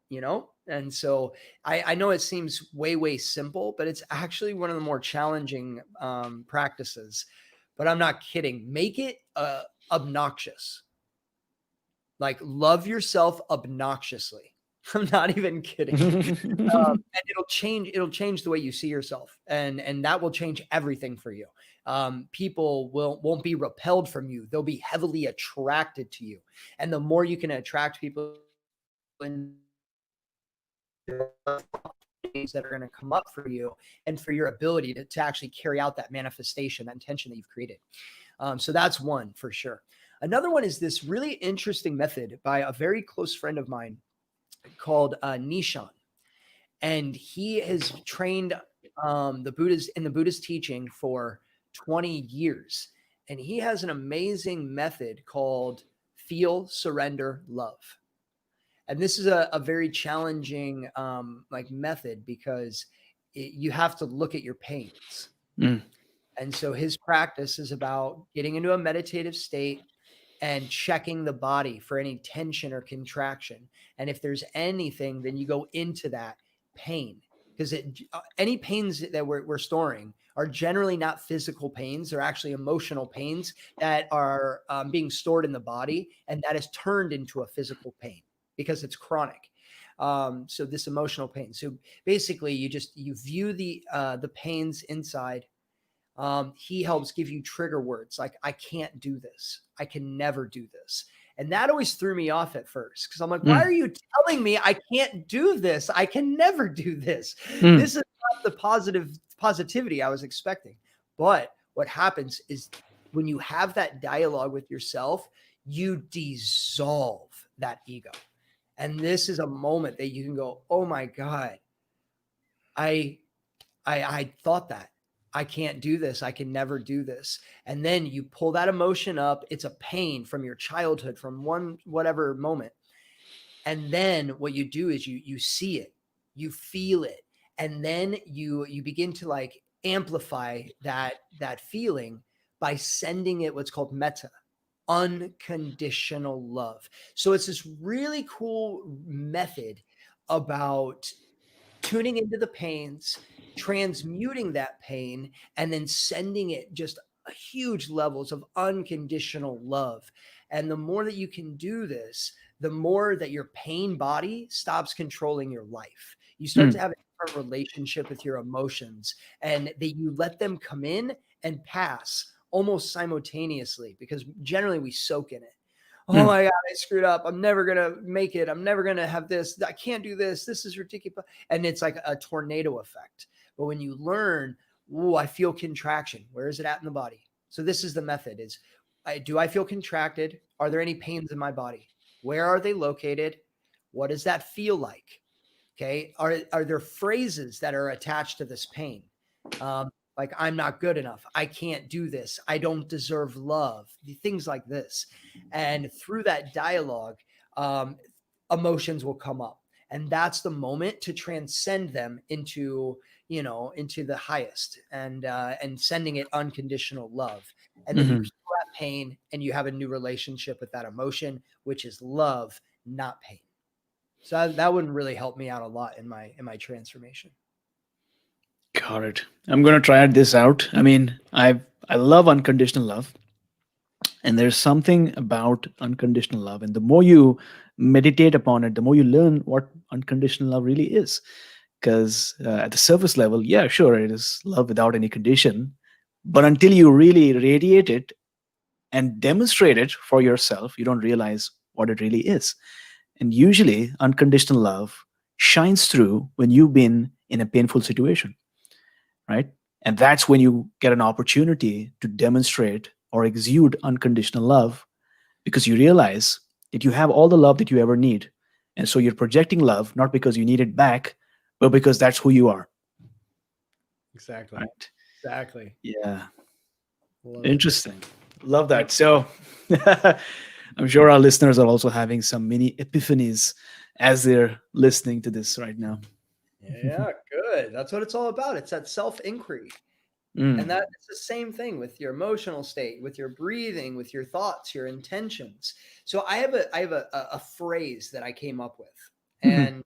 And so I know it seems way, way simple, but it's actually one of the more challenging practices. But I'm not kidding. Make it obnoxious. Like, love yourself obnoxiously. I'm not even kidding. And it'll change the way you see yourself, and that will change everything for you. People won't be repelled from you. They'll be heavily attracted to you. And the more you can attract people that are going to come up for you, and for your ability to actually carry out that manifestation, that intention that you've created. So that's one for sure. Another one is this really interesting method by a very close friend of mine called Nishan. And he has trained the Buddhist teaching for 20 years. And he has an amazing method called Feel, Surrender, Love. And this is a very challenging method, because you have to look at your pains. And so his practice is about getting into a meditative state and checking the body for any tension or contraction. And if there's anything, then you go into that pain, because any pains that we're storing are generally not physical pains. They're actually emotional pains that are being stored in the body, and that is turned into a physical pain because it's chronic. So this emotional pain. So basically, you view the pains inside. He helps give you trigger words like, I can't do this. I can never do this. And that always threw me off at first, because I'm like, why are you telling me I can't do this? I can never do this. This is not the positivity I was expecting. But what happens is, when you have that dialogue with yourself, you dissolve that ego. And this is a moment that you can go, oh my God, I thought that. I can't do this. I can never do this. And then you pull that emotion up. It's a pain from your childhood, from whatever moment. And then what you do is you see it, you feel it. And then you begin to like amplify that feeling by sending it what's called metta, unconditional love. So it's this really cool method about tuning into the pains, transmuting that pain, and then sending it just huge levels of unconditional love. And the more that you can do this, the more that your pain body stops controlling your life. You start to have a different relationship with your emotions, and that you let them come in and pass almost simultaneously, because generally we soak in it. Oh my God, I screwed up. I'm never going to make it. I'm never going to have this. I can't do this. This is ridiculous. And it's like a tornado effect. But when you learn, I feel contraction. Where is it at in the body? So this is the method is, do I feel contracted? Are there any pains in my body? Where are they located? What does that feel like? Okay. Are there phrases that are attached to this pain? Like, I'm not good enough. I can't do this. I don't deserve love. Things like this. And through that dialogue, emotions will come up. And that's the moment to transcend them into the highest, and sending it unconditional love. And then you feel that pain, and you have a new relationship with that emotion, which is love, not pain. So that would really help me out a lot in my transformation. Got it. I'm going to try this out. I mean, I love unconditional love. And there's something about unconditional love. And the more you meditate upon it, the more you learn what unconditional love really is. Because at the surface level, yeah, sure, it is love without any condition. But until you really radiate it and demonstrate it for yourself, you don't realize what it really is. And usually, unconditional love shines through when you've been in a painful situation, right? And that's when you get an opportunity to demonstrate or exude unconditional love, because you realize that you have all the love that you ever need. And so you're projecting love, not because you need it back, but because that's who you are, Exactly. right? Exactly. Yeah. Love it. Interesting. Love that. So I'm sure our listeners are also having some mini epiphanies as they're listening to this right now. Yeah, good. That's what it's all about. It's that self-inquiry. And Mm. that it's the same thing with your emotional state, with your breathing, with your thoughts, your intentions. So I have a phrase that I came up with, Mhm. and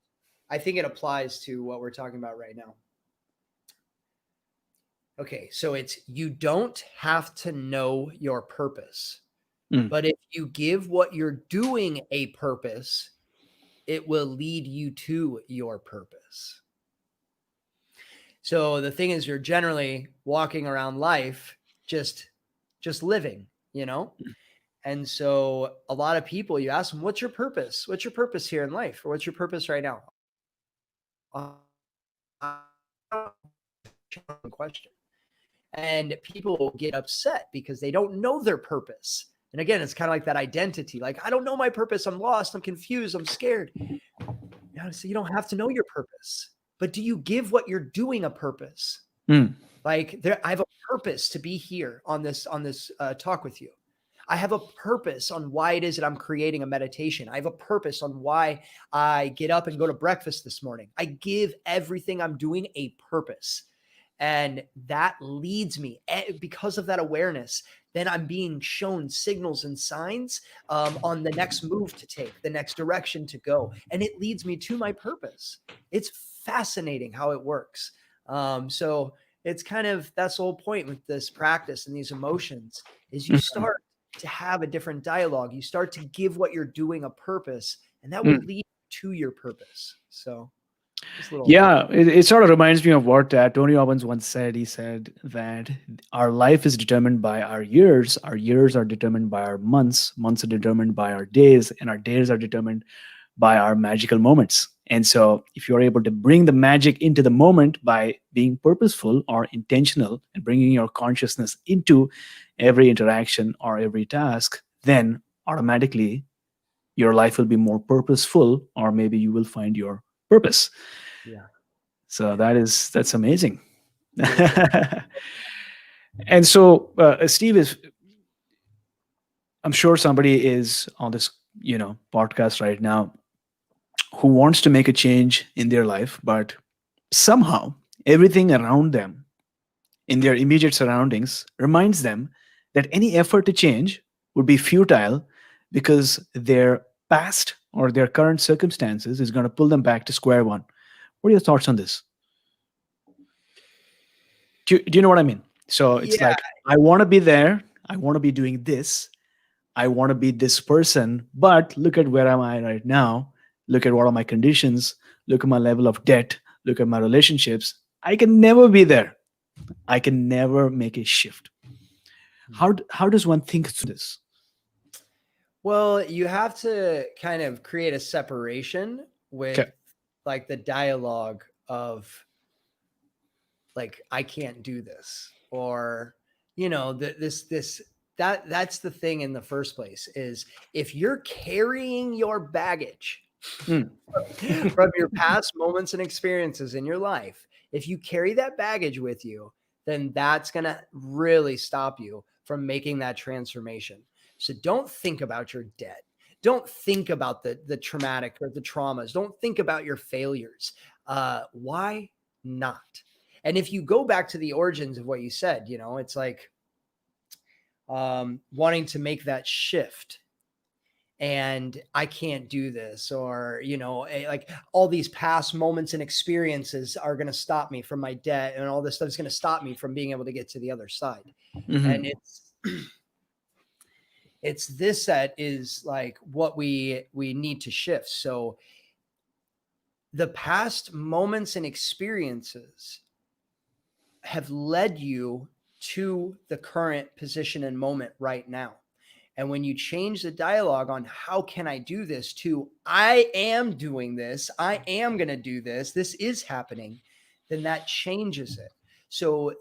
I think it applies to what we're talking about right now. Okay, so it's you don't have to know your purpose, Mm. but if you give what you're doing a purpose, it will lead you to your purpose. So the thing is, you're generally walking around life just living, you know? And so a lot of people, you ask them, what's your purpose? What's your purpose here in life? Or what's your purpose right now? Question. And people will get upset because they don't know their purpose. And again, it's kind of like that identity. Like, I don't know my purpose. I'm lost. I'm confused. I'm scared. So you don't have to know your purpose. But do you give what you're doing a purpose? Mm. Like I have a purpose to be here on this talk with you. I have a purpose on why it is that I'm creating a meditation. I have a purpose on why I get up and go to breakfast this morning. I give everything I'm doing a purpose. And that leads me, because of that awareness, then I'm being shown signals and signs on the next move to take, the next direction to go. And it leads me to my purpose. It's fascinating how it works. So it's kind of, that's the whole point with this practice and these emotions is you Mhm. start to have a different dialogue. You start to give what you're doing a purpose, and that will Mm. lead to your purpose. So just a little. Yeah, it sort of reminds me of what Tony Robbins once said. He said that our life is determined by our years are determined by our months, months are determined by our days, and our days are determined by our magical moments. And so, if you're able to bring the magic into the moment by being purposeful or intentional and bringing your consciousness into every interaction or every task, then automatically your life will be more purposeful, or maybe you will find your purpose. Yeah. So that's amazing. Beautiful. And so, Steve, is I'm sure somebody is on this podcast right now who wants to make a change in their life, but somehow everything around them in their immediate surroundings reminds them that any effort to change would be futile because their past or their current circumstances is going to pull them back to square one. What are your thoughts on this? Do you know what I mean? So it's Yeah. like, I want to be there. I want to be doing this. I want to be this person. But look at where am I right now. Look at what are my conditions. Look at my level of debt. Look at my relationships. I can never be there. I can never make a shift. How does one think through this? Well, you have to kind of create a separation with Okay. like the dialogue of like, I can't do this, or this that's the thing in the first place is if you're carrying your baggage Mm. from your past moments and experiences in your life, if you carry that baggage with you, then that's going to really stop you from making that transformation. So don't think about your debt. Don't think about the traumatic or the traumas. Don't think about your failures. Why not? And if you go back to the origins of what you said, it's like wanting to make that shift, and I can't do this, or like all these past moments and experiences are going to stop me from my debt, and all this stuff is going to stop me from being able to get to the other side. And Mhm. it's this that is like what we need to shift. So the past moments and experiences have led you to the current position and moment right now. And when you change the dialogue on how can I do this to I am doing this, I am going to do this, this is happening, then that changes it. So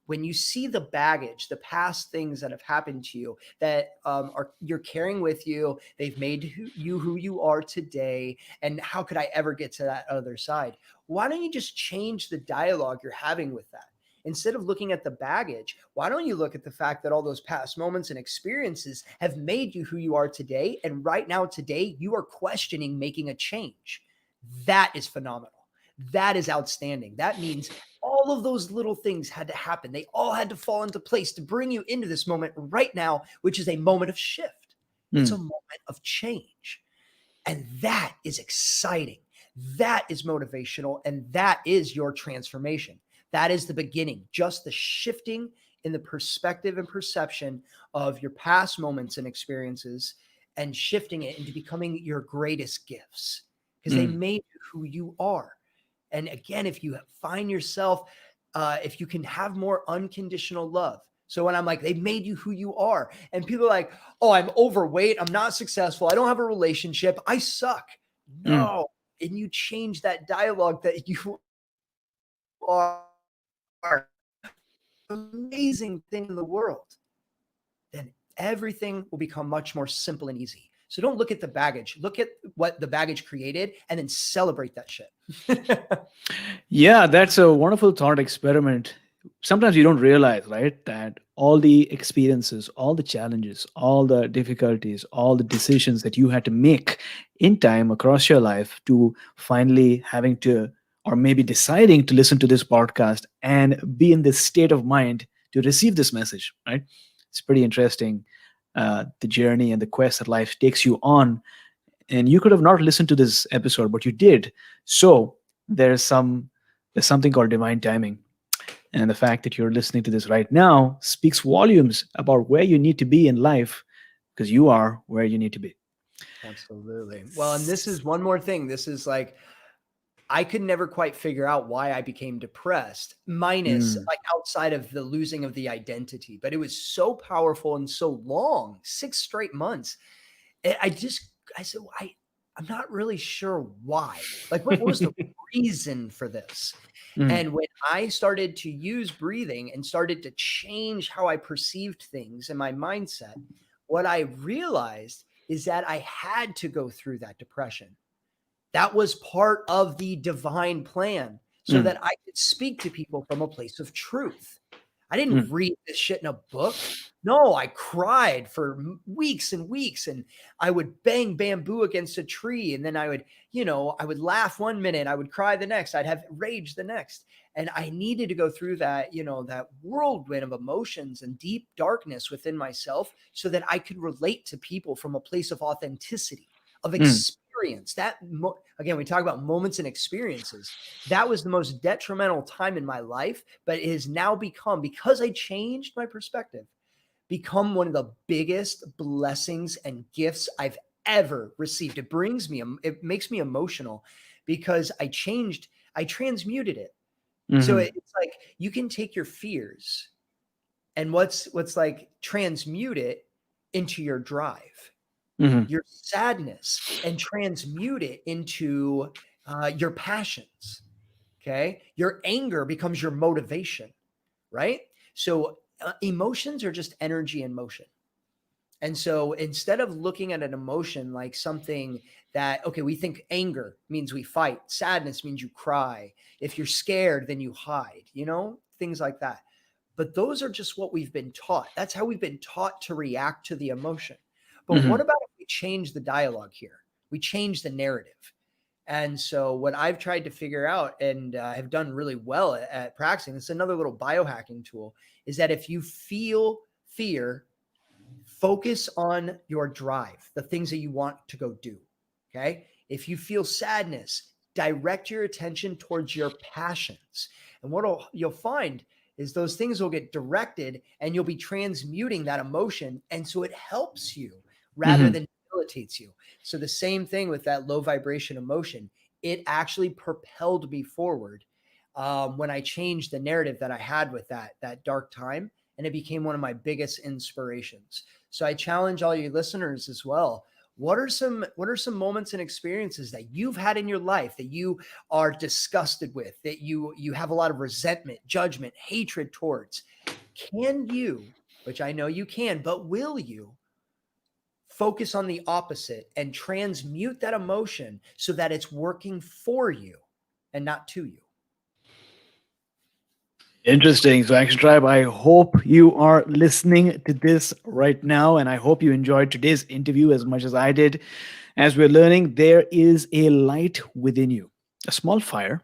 when you see the baggage, the past things that have happened to you that you're carrying with you, they've made you who you are today, and how could I ever get to that other side? Why don't you just change the dialogue you're having with that? Instead of looking at the baggage, why don't you look at the fact that all those past moments and experiences have made you who you are today? And right now, today, you are questioning making a change. That is phenomenal. That is outstanding. That means all of those little things had to happen. They all had to fall into place to bring you into this moment right now, which is a moment of shift. It's a moment of change. And that is exciting. That is motivational. And that is your transformation. That is the beginning, just the shifting in the perspective and perception of your past moments and experiences and shifting it into becoming your greatest gifts because they made you who you are. And again, if you find yourself, if you can have more unconditional love. So when I'm like, they made you who you are, and people are like, oh, I'm overweight, I'm not successful, I don't have a relationship, I suck. No. And you change that dialogue that you are amazing thing in the world, then everything will become much more simple and easy. So don't look at the baggage. Look at what the baggage created and then celebrate that shit. Yeah, that's a wonderful thought experiment. Sometimes you don't realize, right, that all the experiences, all the challenges, all the difficulties, all the decisions that you had to make in time across your life to finally having to, or maybe deciding to listen to this podcast and be in this state of mind to receive this message, right? It's pretty interesting, the journey and the quest that life takes you on. And you could have not listened to this episode, but you did. So there's something called divine timing. And the fact that you're listening to this right now speaks volumes about where you need to be in life, because you are where you need to be. Absolutely. Well, and this is one more thing. This is like, I could never quite figure out why I became depressed, minus like outside of the losing of the identity. But it was so powerful and so long, 6 straight months. I said, I'm not really sure why. Like, what was the reason for this? And when I started to use breathing and started to change how I perceived things and my mindset, what I realized is that I had to go through that depression. That was part of the divine plan so that I could speak to people from a place of truth. I didn't read this shit in a book. No, I cried for weeks and weeks, and I would bang bamboo against a tree. And then I would laugh one minute, I would cry the next, I'd have rage the next. And I needed to go through that, that whirlwind of emotions and deep darkness within myself so that I could relate to people from a place of authenticity, of experience. Again, we talk about moments and experiences. That was the most detrimental time in my life, but it has now become, because I changed my perspective, become one of the biggest blessings and gifts I've ever received. It makes me emotional because I transmuted it. So it's like you can take your fears and what's like transmute it into your drive, your sadness, and transmute it into your passions. Okay. Your anger becomes your motivation, right? So emotions are just energy in motion. And so instead of looking at an emotion like something that, okay, we think anger means we fight, sadness means you cry. If you're scared, then you hide, things like that. But those are just what we've been taught. That's how we've been taught to react to the emotion. But what about if we change the dialogue here? We change the narrative. And so what I've tried to figure out and have done really well at practicing, it's another little biohacking tool, is that if you feel fear, focus on your drive, the things that you want to go do. Okay. If you feel sadness, direct your attention towards your passions. And what you'll find is those things will get directed and you'll be transmuting that emotion. And so it helps you rather than debilitates you. So the same thing with that low vibration emotion, it actually propelled me forward when I changed the narrative that I had with that dark time. and it became one of my biggest inspirations. So I challenge all you listeners as well. What are some moments and experiences that you've had in your life that you are disgusted with, that you have a lot of resentment, judgment, hatred towards? Can you, which I know you can, but will you focus on the opposite and transmute that emotion so that it's working for you and not to you? Interesting. So, Action Tribe, I hope you are listening to this right now, and I hope you enjoyed today's interview as much as I did. As we're learning, there is a light within you, a small fire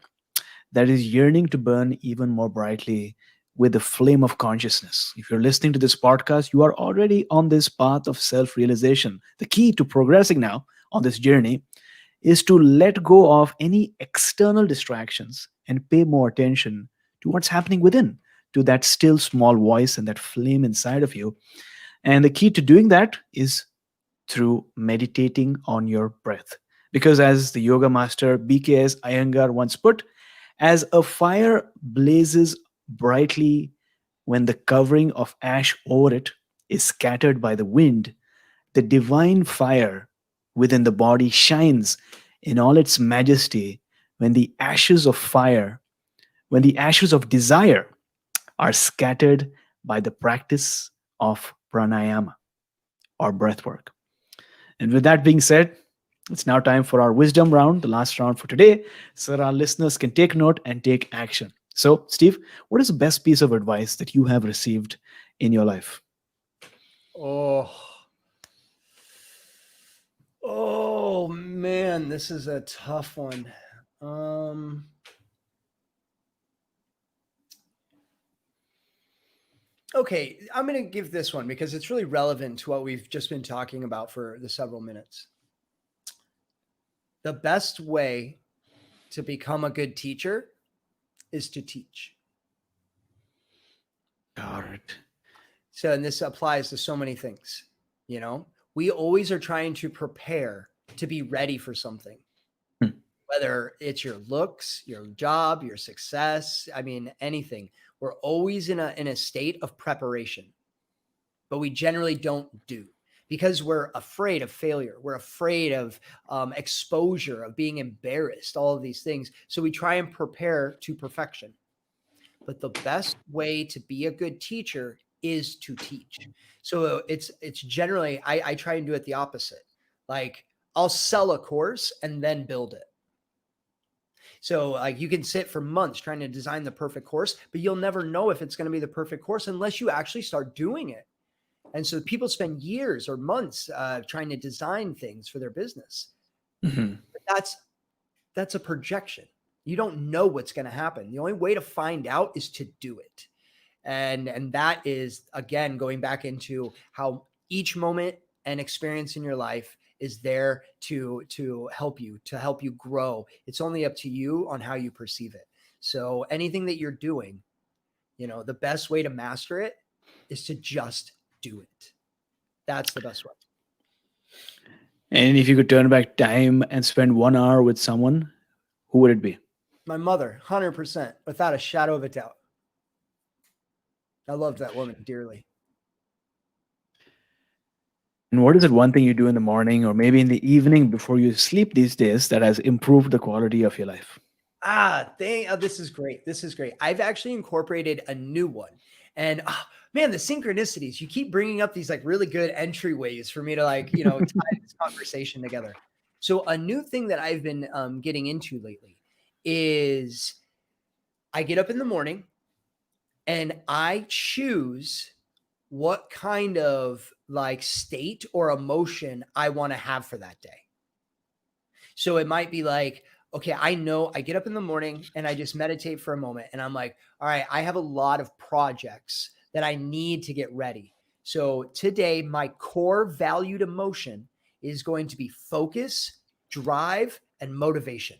that is yearning to burn even more brightly with the flame of consciousness. If you're listening to this podcast, you are already on this path of self realization. The key to progressing now on this journey is to let go of any external distractions and pay more attention to what's happening within, to that still small voice and that flame inside of you. And the key to doing that is through meditating on your breath. Because as the yoga master BKS Iyengar once put, as a fire blazes brightly when the covering of ash over it is scattered by the wind, the divine fire within the body shines in all its majesty when the ashes of fire, when the ashes of desire are scattered by the practice of pranayama or breath work. And with that being said, it's now time for our wisdom round, the last round for today, so that our listeners can take note and take action. So, Steve, what is the best piece of advice that you have received in your life? Oh, oh man, this is a tough one. Okay, I'm going to give this one because it's really relevant to what we've just been talking about for the several minutes. The best way to become a good teacher is to teach. Got it. So, and this applies to so many things. You know, we always are trying to prepare to be ready for something, Hmm. whether it's your looks, your job, your success. I mean, anything. We're always in a state of preparation, but we generally don't do because we're afraid of failure. We're afraid of exposure, of being embarrassed, all of these things. So we try and prepare to perfection. But the best way to be a good teacher is to teach. So it's generally I try and do it the opposite. Like I'll sell a course and then build it. So like you can sit for months trying to design the perfect course, but you'll never know if it's going to be the perfect course unless you actually start doing it. And so people spend years or months trying to design things for their business. Mhm. But that's a projection. You don't know what's going to happen. The only way to find out is to do it. And that is, again, going back into how each moment and experience in your life is there to help you grow. It's only up to you on how you perceive it. So anything that you're doing, the best way to master it is to just do it. That's the best way. And if you could turn back time and spend 1 hour with someone, who would it be? My mother, 100%, without a shadow of a doubt. I loved that woman dearly. And what is it one thing you do in the morning or maybe in the evening before you sleep these days that has improved the quality of your life? This is great. This is great. I've actually incorporated a new one. And man, the synchronicities, you keep bringing up these like really good entryways for me to tie this conversation together. So a new thing that I've been getting into lately is I get up in the morning and I choose what kind of like state or emotion I want to have for that day. So it might be like, okay, I know I get up in the morning and I just meditate for a moment and I'm like, all right, I have a lot of projects that I need to get ready. So today, my core valued emotion is going to be focus, drive, and motivation.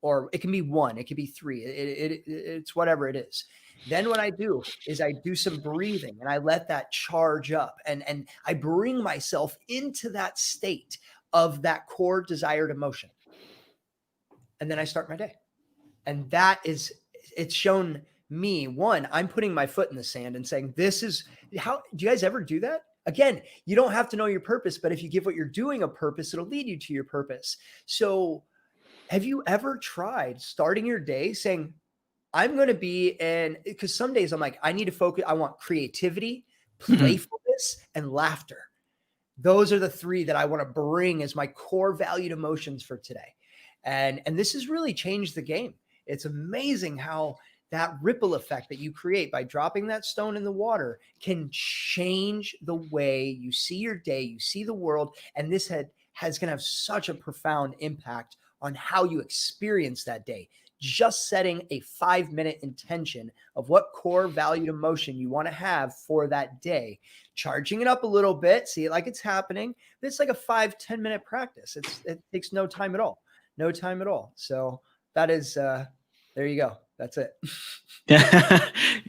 Or it can be one, it could be three. It's whatever it is. Then what I do is I do some breathing and I let that charge up and I bring myself into that state of that core desired emotion. And then I start my day. And it's shown I'm putting my foot in the sand and saying, this is how, do you guys ever do that? Again, you don't have to know your purpose, but if you give what you're doing a purpose, it'll lead you to your purpose. So have you ever tried starting your day saying, I'm going to be in, because some days I'm like, I need to focus. I want creativity, playfulness, and laughter. Those are the three that I want to bring as my core valued emotions for today. And this has really changed the game. It's amazing how that ripple effect that you create by dropping that stone in the water can change the way you see your day, you see the world. And this has going to have such a profound impact on how you experience that day. Just setting a 5-minute intention of what core valued emotion you want to have for that day, charging it up a little bit, see it like it's happening. It's like a 5-10 minute practice. It takes no time at all. No time at all. So that is, there you go. That's it.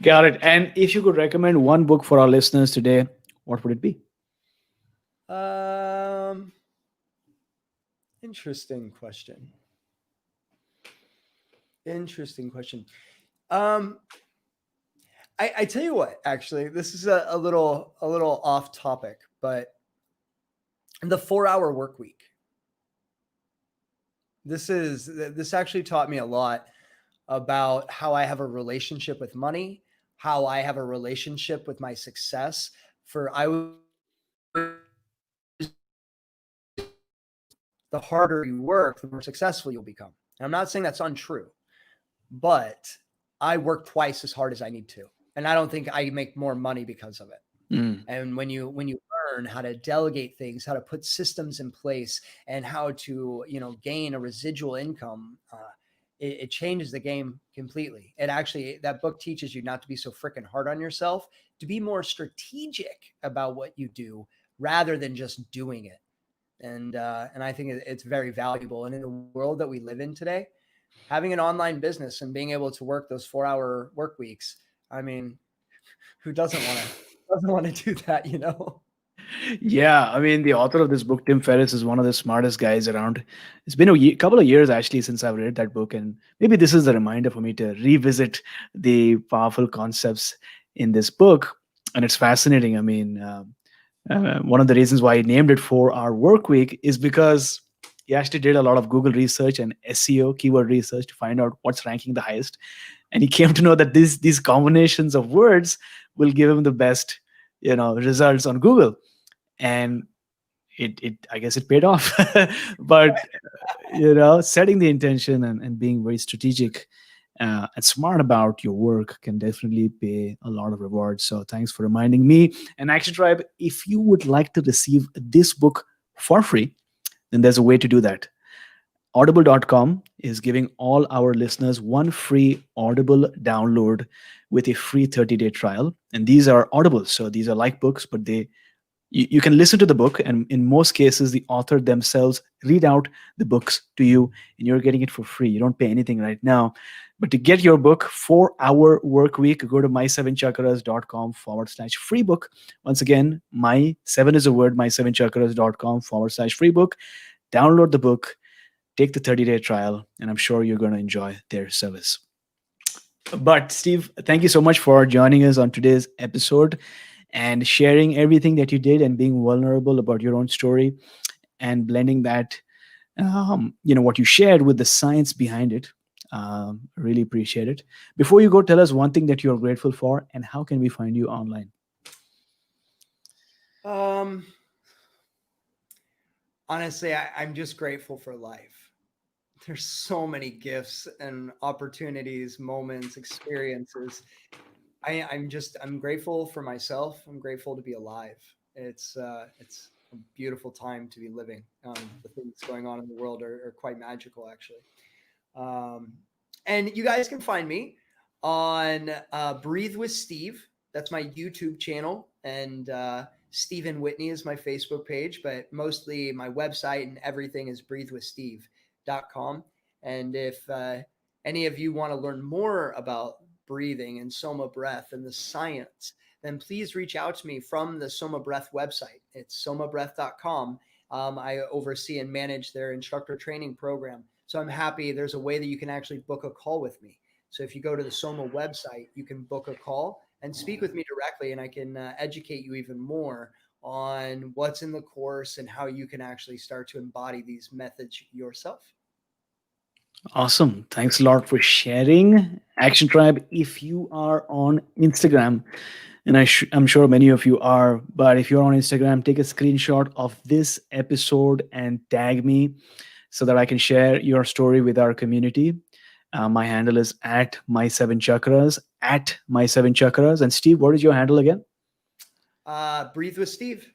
Got it. And if you could recommend one book for our listeners today, what would it be? Interesting question. I tell you what, actually, this is a little off topic, but the 4-hour work week. This actually taught me a lot about how I have a relationship with money, how I have a relationship with my success. The harder you work, the more successful you'll become. And I'm not saying that's untrue, but I work twice as hard as I need to. And I don't think I make more money because of it. And when you learn how to delegate things, how to put systems in place, and how to, gain a residual income, it changes the game completely. It actually, that book teaches you not to be so freaking hard on yourself, to be more strategic about what you do rather than just doing it. And I think it's very valuable. And in the world that we live in today, having an online business and being able to work those 4-hour work weeks, I mean, who doesn't want to do that, Yeah, I mean, the author of this book, Tim Ferriss, is one of the smartest guys around. It's been a couple of years actually since I've read that book, and maybe this is a reminder for me to revisit the powerful concepts in this book. And it's fascinating. I mean, one of the reasons why he named it 4-hour work week is because he actually did a lot of Google research and SEO keyword research to find out what's ranking the highest, and he came to know that these combinations of words will give him the best results on Google. And it I guess it paid off. But setting the intention and being very strategic and smart about your work can definitely pay a lot of rewards. So thanks for reminding me. And Action Tribe, if you would like to receive this book for free, then there's a way to do that. Audible.com is giving all our listeners one free Audible download with a free 30-day trial. And these are Audibles, so these are like books, but you can listen to the book, and in most cases the author themselves read out the books to you, and you're getting it for free. You don't pay anything right now. But to get your book, 4-hour work week, go to my7chakras.com/free book. Once again, my7 is a word, my7chakras.com/free book. Download the book, take the 30-day trial, and I'm sure you're going to enjoy their service. But Steve, thank you so much for joining us on today's episode and sharing everything that you did and being vulnerable about your own story and blending that, what you shared with the science behind it. Really appreciate it. Before you go, tell us one thing that you're grateful for and how can we find you online? Honestly, I'm just grateful for life. There's so many gifts and opportunities, moments, experiences. I'm grateful for myself. I'm grateful to be alive. It's a beautiful time to be living. The things going on in the world are quite magical, actually. And you guys can find me on Breathe with Steve. That's my YouTube channel. And Steven Whitney is my Facebook page, but mostly my website and everything is breathewithsteve.com. And if any of you want to learn more about breathing and Soma breath and the science, then please reach out to me from the Soma breath website. It's somabreath.com. I oversee and manage their instructor training program. So I'm happy there's a way that you can actually book a call with me. So if you go to the Soma website, you can book a call and speak with me directly, and I can educate you even more on what's in the course and how you can actually start to embody these methods yourself. Awesome. Thanks a lot for sharing. Action Tribe, if you are on Instagram, and I'm sure many of you are, but if you're on Instagram, take a screenshot of this episode and tag me so that I can share your story with our community. My handle is at My Seven Chakras, at My Seven Chakras. And Steve, what is your handle again? Breathe with Steve.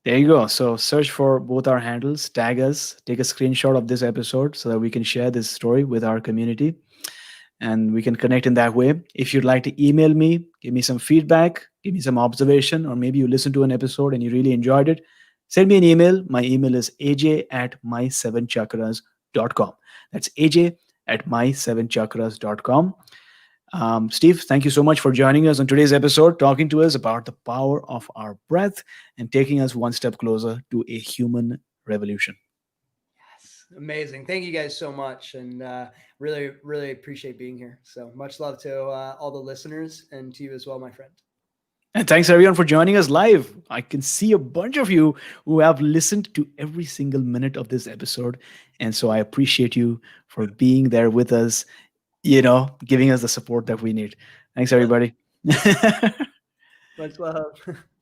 There you go. So search for both our handles, tag us, take a screenshot of this episode so that we can share this story with our community and we can connect in that way. If you'd like to email me, give me some feedback, give me some observation, or maybe you listened to an episode and you really enjoyed it, send me an email. My email is aj@my7chakras.com. That's aj@my7chakras.com. Steve, thank you so much for joining us on today's episode, talking to us about the power of our breath and taking us one step closer to a human revolution. Yes, amazing. Thank you guys so much, and really, really appreciate being here. So much love to all the listeners and to you as well, my friend. And thanks everyone for joining us live. I can see a bunch of you who have listened to every single minute of this episode. And so I appreciate you for being there with us, giving us the support that we need. Thanks, everybody. Much love.